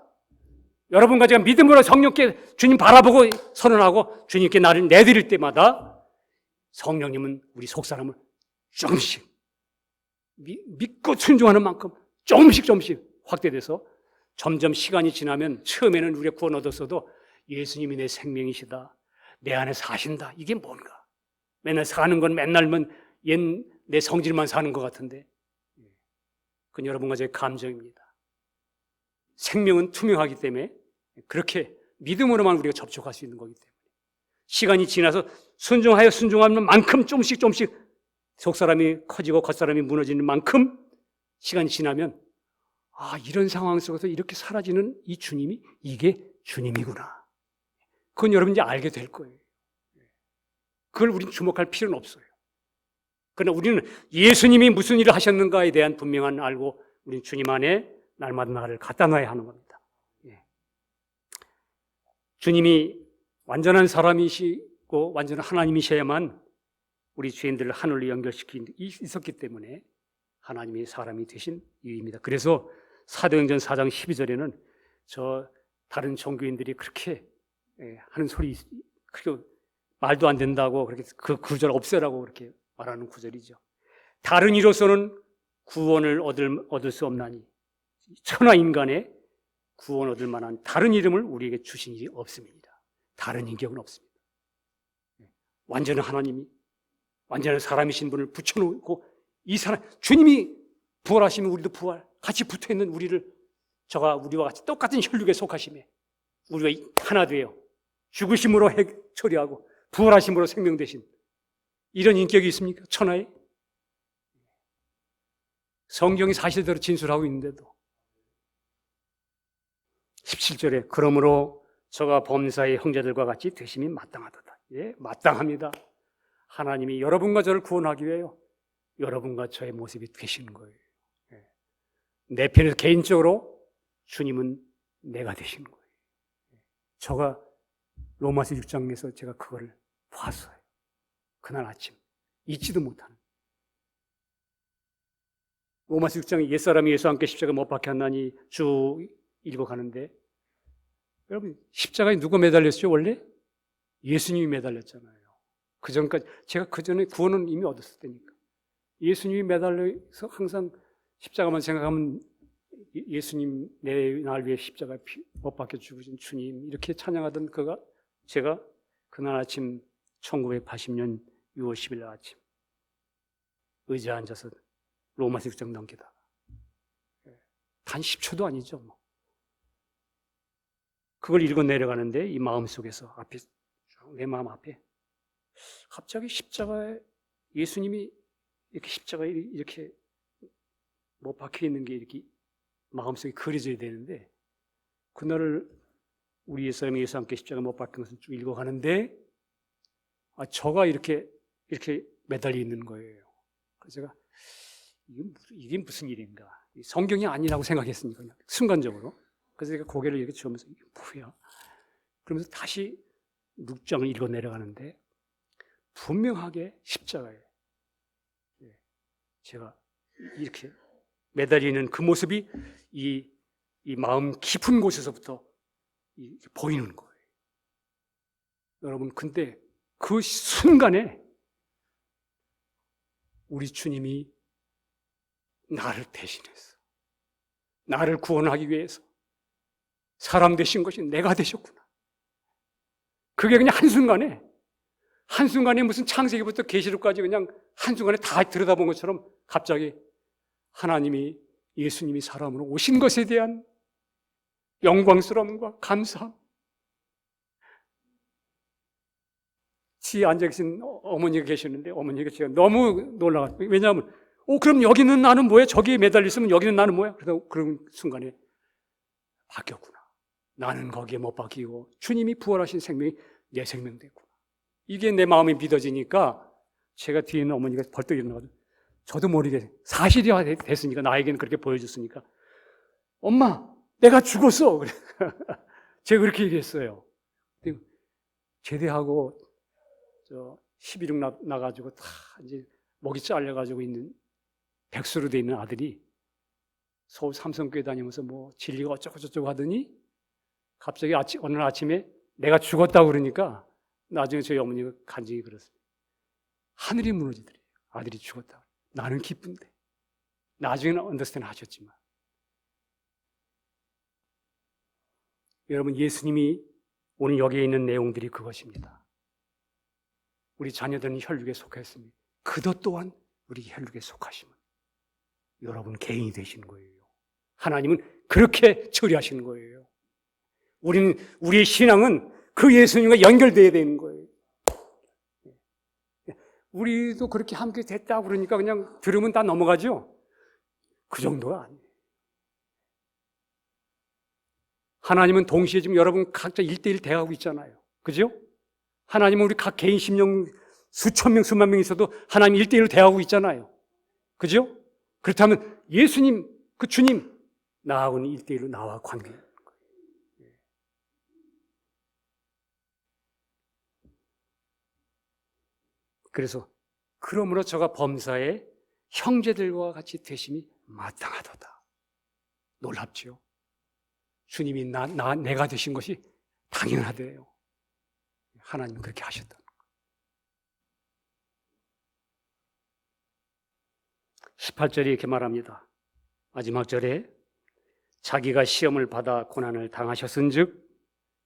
여러분과 제가 믿음으로 성령께 주님 바라보고 선언하고 주님께 나를 내드릴 때마다 성령님은 우리 속사람을 조금씩 믿고 순종하는 만큼 조금씩 확대돼서 점점 시간이 지나면 처음에는 우리가 구원 얻었어도 예수님이 내 생명이시다, 내 안에 사신다, 이게 뭔가 맨날 사는 건 맨날만 내 성질만 사는 것 같은데 그건 여러분과 제 감정입니다. 생명은 투명하기 때문에 그렇게 믿음으로만 우리가 접촉할 수 있는 거기 때문에 시간이 지나서 순종하는 만큼 조금씩 속사람이 커지고 겉사람이 무너지는 만큼 시간이 지나면 이런 상황 속에서 이렇게 사라지는 이 주님이 이게 주님이구나. 그건 여러분 이제 알게 될 거예요. 그걸 우리는 주목할 필요는 없어요. 그러나 우리는 예수님이 무슨 일을 하셨는가에 대한 분명한 알고 우리는 주님 안에 날마다 나를 갖다 놔야 하는 겁니다. 주님이 완전한 사람이시고 완전한 하나님이셔야만 우리 죄인들을 하늘로 연결시키는 있었기 때문에 하나님이 사람이 되신 이유입니다. 그래서 사도행전 4장 12절에는 저 다른 종교인들이 그렇게 하는 소리, 그렇게 말도 안 된다고 그렇게 그 구절 없애라고 그렇게 말하는 구절이죠. 다른 이로서는 구원을 얻을 수 없나니 천하 인간의 구원 얻을 만한 다른 이름을 우리에게 주신 일이 없습니다. 다른 인격은 없습니다. 완전한 하나님이 완전한 사람이신 분을 붙여놓고 이 사람 주님이 부활하시면 우리도 부활, 같이 붙어있는 우리와 같이 똑같은 혈육에 속하심에 우리가 하나 되어 죽으심으로 처리하고 부활하심으로 생명 되신 이런 인격이 있습니까? 천하에? 성경이 사실대로 진술하고 있는데도 17절에 그러므로 저가 범사의 형제들과 같이 되심이 마땅하도다. 예, 마땅합니다. 하나님이 여러분과 저를 구원하기 위해요. 여러분과 저의 모습이 되시는 거예요. 내 편에서 개인적으로 주님은 내가 되시는 거예요. 저가 로마서 6장에서 제가 그거를 봤어요. 그날 아침 잊지도 못하는 로마서 6장에 옛사람이 예수와 함께 십자가에 못 박혔나니 쭉 읽어가는데 여러분 십자가에 누가 매달렸어요? 원래? 예수님이 매달렸잖아요. 그 전까지 제가 그 전에 구원은 이미 얻었을 때니까 예수님이 매달려서 항상 십자가만 생각하면 예수님 날 위해 십자가에 못 박혀 죽으신 주님 이렇게 찬양하던 제가 그날 아침 1980년 6월 10일 아침 의자에 앉아서 로마서 6장 넘기다가 단 10초도 아니죠. 그걸 읽어 내려가는데 이 마음속에서 내 마음 앞에 갑자기 십자가에 예수님이 이렇게 십자가에 이렇게 못 박혀 있는 게 이렇게 마음속에 그려져야 되는데 그날을 우리 옛사람이 예수와 함께 십자가에 못 박힌 것을 쭉 읽어가는데 저가 이렇게 매달려 있는 거예요. 그래서 제가 이게 무슨 일인가? 성경이 아니라고 생각했으니까 순간적으로. 그래서 제가 고개를 이렇게 주면서 이게 뭐야? 그러면서 다시 6장을 읽어 내려가는데 분명하게 십자가에 제가 이렇게 매달리는 그 모습이 이 마음 깊은 곳에서부터 보이는 거예요. 여러분, 근데 그 순간에 우리 주님이 나를 대신해서 나를 구원하기 위해서 사람 되신 것이 내가 되셨구나. 그게 그냥 한순간에 무슨 창세기부터 계시록까지 그냥 한순간에 다 들여다본 것처럼 갑자기 하나님이 예수님이 사람으로 오신 것에 대한 영광스러움과 감사함, 뒤에 앉아 계신 어머니가 계셨는데 어머니가 제가 너무 놀라가지고 왜냐하면 그럼 여기는 나는 뭐야? 저기에 매달려 있으면 여기는 나는 뭐야? 그런 순간에 바뀌었구나. 나는 거기에 못 바뀌고 주님이 부활하신 생명이 내 생명 됐구나. 이게 내 마음에 믿어지니까 제가 뒤에 있는 어머니가 벌떡 일어나가지고 저도 모르게 사실이 됐으니까 나에게는 그렇게 보여줬으니까 엄마 내가 죽었어. 제가 그렇게 얘기했어요. 제대하고 11육 나가지고 다 이제 목이 잘려가지고 있는 백수로 돼 있는 아들이 서울 삼성교회 다니면서 뭐 진리가 어쩌고저쩌고 하더니 갑자기 어느 날 아침에 내가 죽었다고 그러니까 나중에 저희 어머니가 간증이 그렇습니다. 하늘이 무너지더래요. 아들이 죽었다고. 나는 기쁜데. 나중에는 언더스탠드 하셨지만. 여러분, 예수님이 오늘 여기에 있는 내용들이 그것입니다. 우리 자녀들은 혈육에 속했습니다. 그도 또한 우리 혈육에 속하시면 여러분 개인이 되신 거예요. 하나님은 그렇게 처리하시는 거예요. 우리의 신앙은 그 예수님과 연결되어야 되는 거예요. 우리도 그렇게 함께 됐다고 그러니까 그냥 들으면 다 넘어가죠? 그 정도가 아니에요. 하나님은 동시에 지금 여러분 각자 1대1 대하고 있잖아요. 그죠? 하나님은 우리 각 개인 심령 수천 명, 수만 명 있어도 하나님 1대1로 대하고 있잖아요. 그죠? 그렇다면 예수님, 그 주님, 나하고는 1대1로 나와 관계해요. 그래서 그러므로 저가 범사에 형제들과 같이 되심이 마땅하도다. 놀랍죠? 주님이 내가 되신 것이 당연하대요. 하나님은 그렇게 하셨다. 18절에 이렇게 말합니다. 마지막 절에 자기가 시험을 받아 고난을 당하셨은즉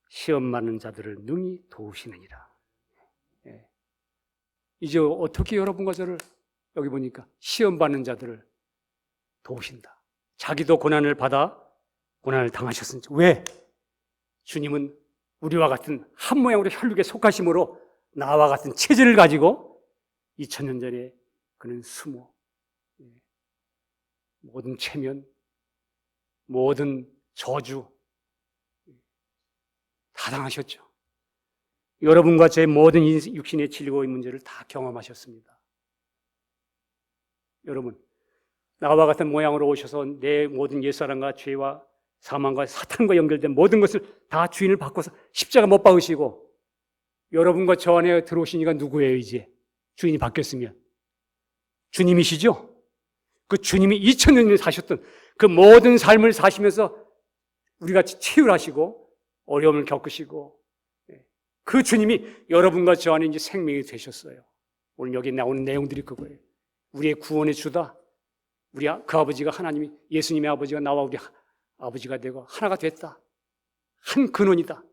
시험 받는 자들을 능히 도우시느니라. 이제 어떻게 여러분과 저를 여기 보니까 시험 받는 자들을 도우신다. 자기도 고난을 받아 고난을 당하셨은지. 왜? 주님은 우리와 같은 한 모양으로 혈육에 속하심으로 나와 같은 체질을 가지고 2000년 전에 그는 숨어 모든 체면, 모든 저주 다 당하셨죠. 여러분과 제 모든 육신의 질고의 문제를 다 경험하셨습니다. 여러분, 나와 같은 모양으로 오셔서 내 모든 옛사람과 죄와 사망과 사탄과 연결된 모든 것을 다 주인을 바꿔서 십자가 못 박으시고 여러분과 저 안에 들어오시니까 누구예요 이제? 주인이 바뀌었으면 주님이시죠? 그 주님이 2000년을 사셨던 그 모든 삶을 사시면서 우리같이 치유하시고 어려움을 겪으시고 그 주님이 여러분과 저 안에 이제 생명이 되셨어요. 오늘 여기 나오는 내용들이 그거예요. 우리의 구원의 주다. 그 아버지가 하나님이 예수님의 아버지가 나와 우리 아버지가 되고 하나가 됐다. 한 근원이다.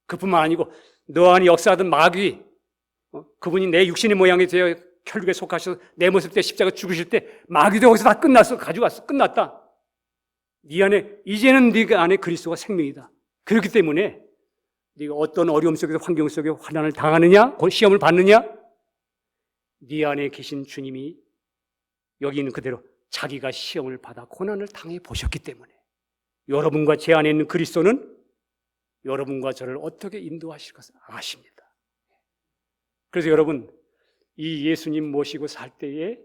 그뿐만 아니고 너 안에 역사하던 마귀 그분이 내 육신의 모양이 되어 혈육에 속하셔서 내 모습 때 십자가 죽으실 때 마귀도 거기서 다 끝났어. 가져갔어. 끝났다. 네 안에 이제는 네가 안에 그리스도가 생명이다. 그렇기 때문에 네가 어떤 어려움 속에서 환경 속에 환난을 당하느냐 시험을 받느냐 네 안에 계신 주님이 여기 있는 그대로 자기가 시험을 받아 고난을 당해 보셨기 때문에 여러분과 제 안에 있는 그리스도는 여러분과 저를 어떻게 인도하실 것을 아십니다. 그래서 여러분 이 예수님 모시고 살 때에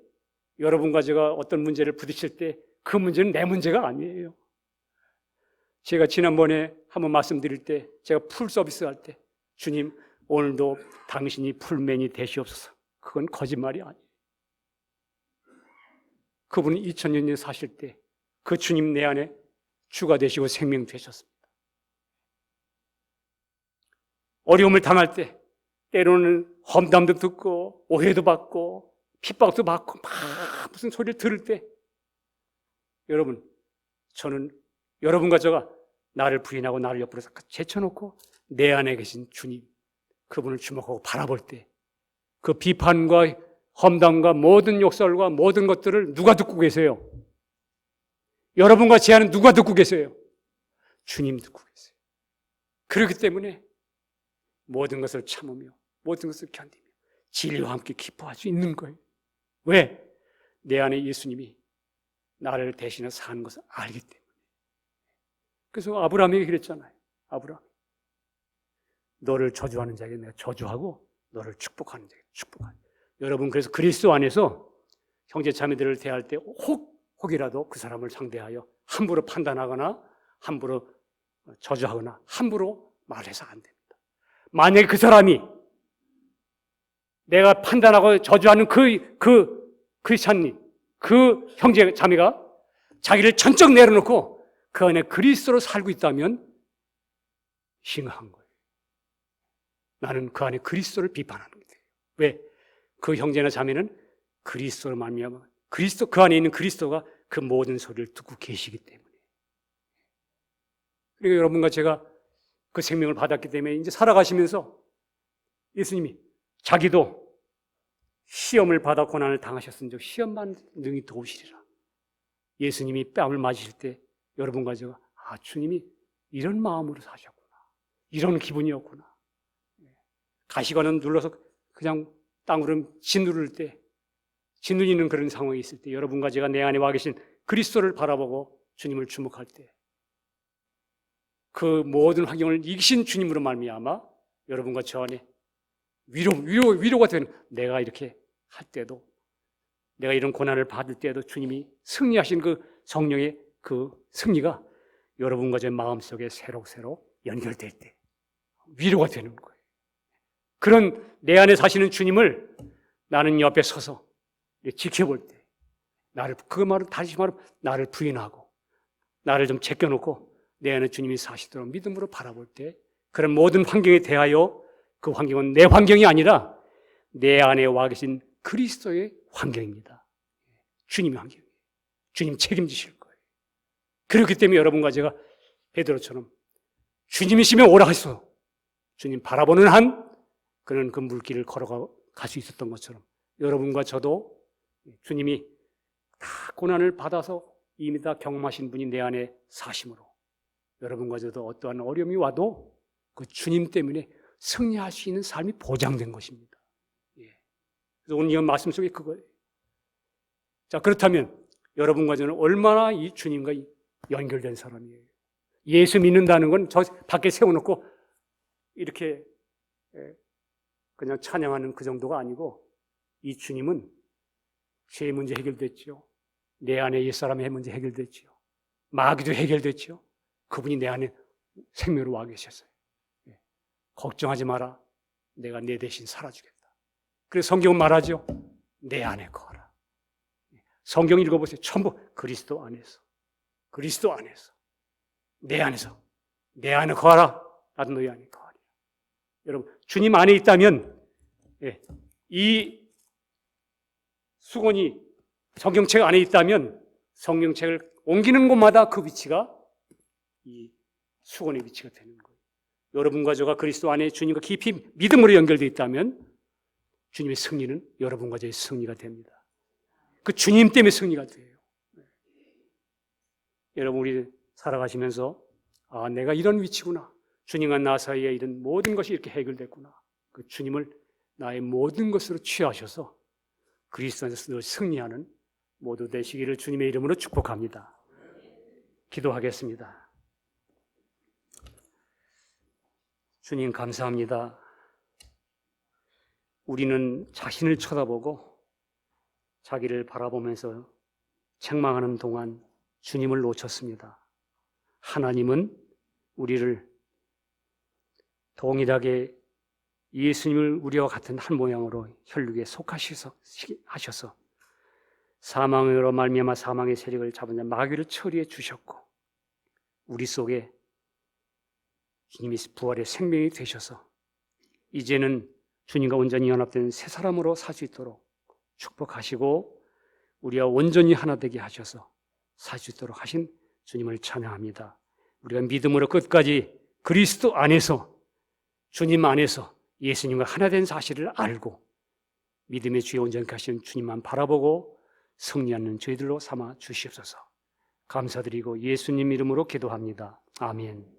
여러분과 제가 어떤 문제를 부딪힐 때 그 문제는 내 문제가 아니에요. 제가 지난번에 한번 말씀드릴 때 제가 풀 서비스 할 때 주님 오늘도 당신이 풀맨이 되시옵소서. 그건 거짓말이 아니에요. 그분은 2000년에 사실 때 그 주님 내 안에 주가 되시고 생명 되셨습니다. 어려움을 당할 때 때로는 험담도 듣고 오해도 받고 핍박도 받고 막 무슨 소리를 들을 때 여러분 저는 여러분과 저가 나를 부인하고 나를 옆으로 제쳐놓고 내 안에 계신 주님 그분을 주목하고 바라볼 때 그 비판과 험담과 모든 욕설과 모든 것들을 누가 듣고 계세요? 여러분과 제 안은 누가 듣고 계세요? 주님 듣고 계세요. 그렇기 때문에 모든 것을 참으며 모든 것을 견디며 진리와 함께 기뻐할 수 있는 거예요. 왜? 내 안에 예수님이 나를 대신해 사는 것을 알기 때문에. 그래서 아브라함에게 그랬잖아요. 아브라함, 너를 저주하는 자에게 내가 저주하고 너를 축복하는 자에게 축복하는. 여러분, 그래서 그리스도 안에서 형제 자매들을 대할 때 혹이라도 그 사람을 상대하여 함부로 판단하거나 함부로 저주하거나 함부로 말해서 안 됩니다. 만약에 그 사람이 내가 판단하고 저주하는 그 크리스찬님, 그 형제 자매가 자기를 전적 내려놓고 그 안에 그리스도로 살고 있다면 심각한 거예요. 나는 그 안에 그리스도를 비판하는 거예요. 왜? 그 형제나 자매는 그리스도로 말미암아 그리스도, 그 안에 있는 그리스도가 그 모든 소리를 듣고 계시기 때문에. 그리고 여러분과 제가 그 생명을 받았기 때문에 이제 살아가시면서 예수님이 자기도 시험을 받아 고난을 당하셨은즉 시험만 능히 도우시리라. 예수님이 뺨을 맞으실 때 여러분과 제가 주님이 이런 마음으로 사셨구나, 이런 기분이었구나. 가시관은 눌러서 그냥 땅으로 짓누를 때, 짓누리는 그런 상황이 있을 때 여러분과 제가 내 안에 와 계신 그리스도를 바라보고 주님을 주목할 때 그 모든 환경을 이기신 주님으로 말미암아 여러분과 저 안에 위로가 되는, 내가 이렇게 할 때도, 내가 이런 고난을 받을 때도 주님이 승리하신 그 성령의 그 승리가 여러분과 제 마음속에 새록새록 연결될 때 위로가 되는 거예요. 그런 내 안에 사시는 주님을 나는 옆에 서서 지켜볼 때, 그 말은 다시 말하면 나를 부인하고 나를 좀 제껴놓고 내 안에 주님이 사시도록 믿음으로 바라볼 때, 그런 모든 환경에 대하여 그 환경은 내 환경이 아니라 내 안에 와 계신 그리스도의 환경입니다. 주님의 환경이에요. 주님 책임지실 거예요. 그렇기 때문에 여러분과 제가 베드로처럼 주님이시면 오라 하소서, 주님 바라보는 한 그는 그 물길을 걸어갈 수 있었던 것처럼 여러분과 저도 주님이 다 고난을 받아서 이미 다 경험하신 분이 내 안에 사심으로 여러분과 저도 어떠한 어려움이 와도 그 주님 때문에 승리할 수 있는 삶이 보장된 것입니다. 그래서 오늘 이 말씀 속에 그거예요. 자, 그렇다면 여러분과 저는 얼마나 이 주님과 연결된 사람이에요. 예수 믿는다는 건 저 밖에 세워놓고 이렇게 그냥 찬양하는 그 정도가 아니고, 이 주님은 죄의 문제 해결됐죠. 내 안에 옛사람의 문제 해결됐죠. 마귀도 해결됐죠. 그분이 내 안에 생명으로 와 계셨어요. 걱정하지 마라. 내가 내 대신 살아주겠다. 그래서 성경은 말하죠. 내 안에 거하라. 성경 읽어보세요. 전부 그리스도 안에서. 그리스도 안에서. 내 안에서. 내 안에 거하라. 나도 너희 안에 거하리. 여러분, 주님 안에 있다면 이 수건이 성경책 안에 있다면 성경책을 옮기는 곳마다 그 위치가 이 수건의 위치가 되는 거예요. 여러분과 저가 그리스도 안에 주님과 깊이 믿음으로 연결되어 있다면 주님의 승리는 여러분과 저의 승리가 됩니다. 그 주님 때문에 승리가 돼요. 여러분, 우리 살아가시면서 내가 이런 위치구나. 주님과 나 사이에 이런 모든 것이 이렇게 해결됐구나. 그 주님을 나의 모든 것으로 취하셔서 그리스도 안에서 늘 승리하는 모두 되시기를 주님의 이름으로 축복합니다. 기도하겠습니다. 주님 감사합니다. 우리는 자신을 쳐다보고 자기를 바라보면서 책망하는 동안 주님을 놓쳤습니다. 하나님은 우리를 동일하게 예수님을 우리와 같은 한 모양으로 혈육에 속하셔서 사망으로 말미암아 사망의 세력을 잡은 자 마귀를 처리해 주셨고, 우리 속에 주님이 부활의 생명이 되셔서 이제는 주님과 온전히 연합된 새 사람으로 살 수 있도록 축복하시고 우리와 온전히 하나 되게 하셔서 살 수 있도록 하신 주님을 찬양합니다. 우리가 믿음으로 끝까지 그리스도 안에서, 주님 안에서 예수님과 하나 된 사실을 알고 믿음의 주에 온전케 하시는 주님만 바라보고 승리하는 저희들로 삼아 주시옵소서. 감사드리고 예수님 이름으로 기도합니다. 아멘.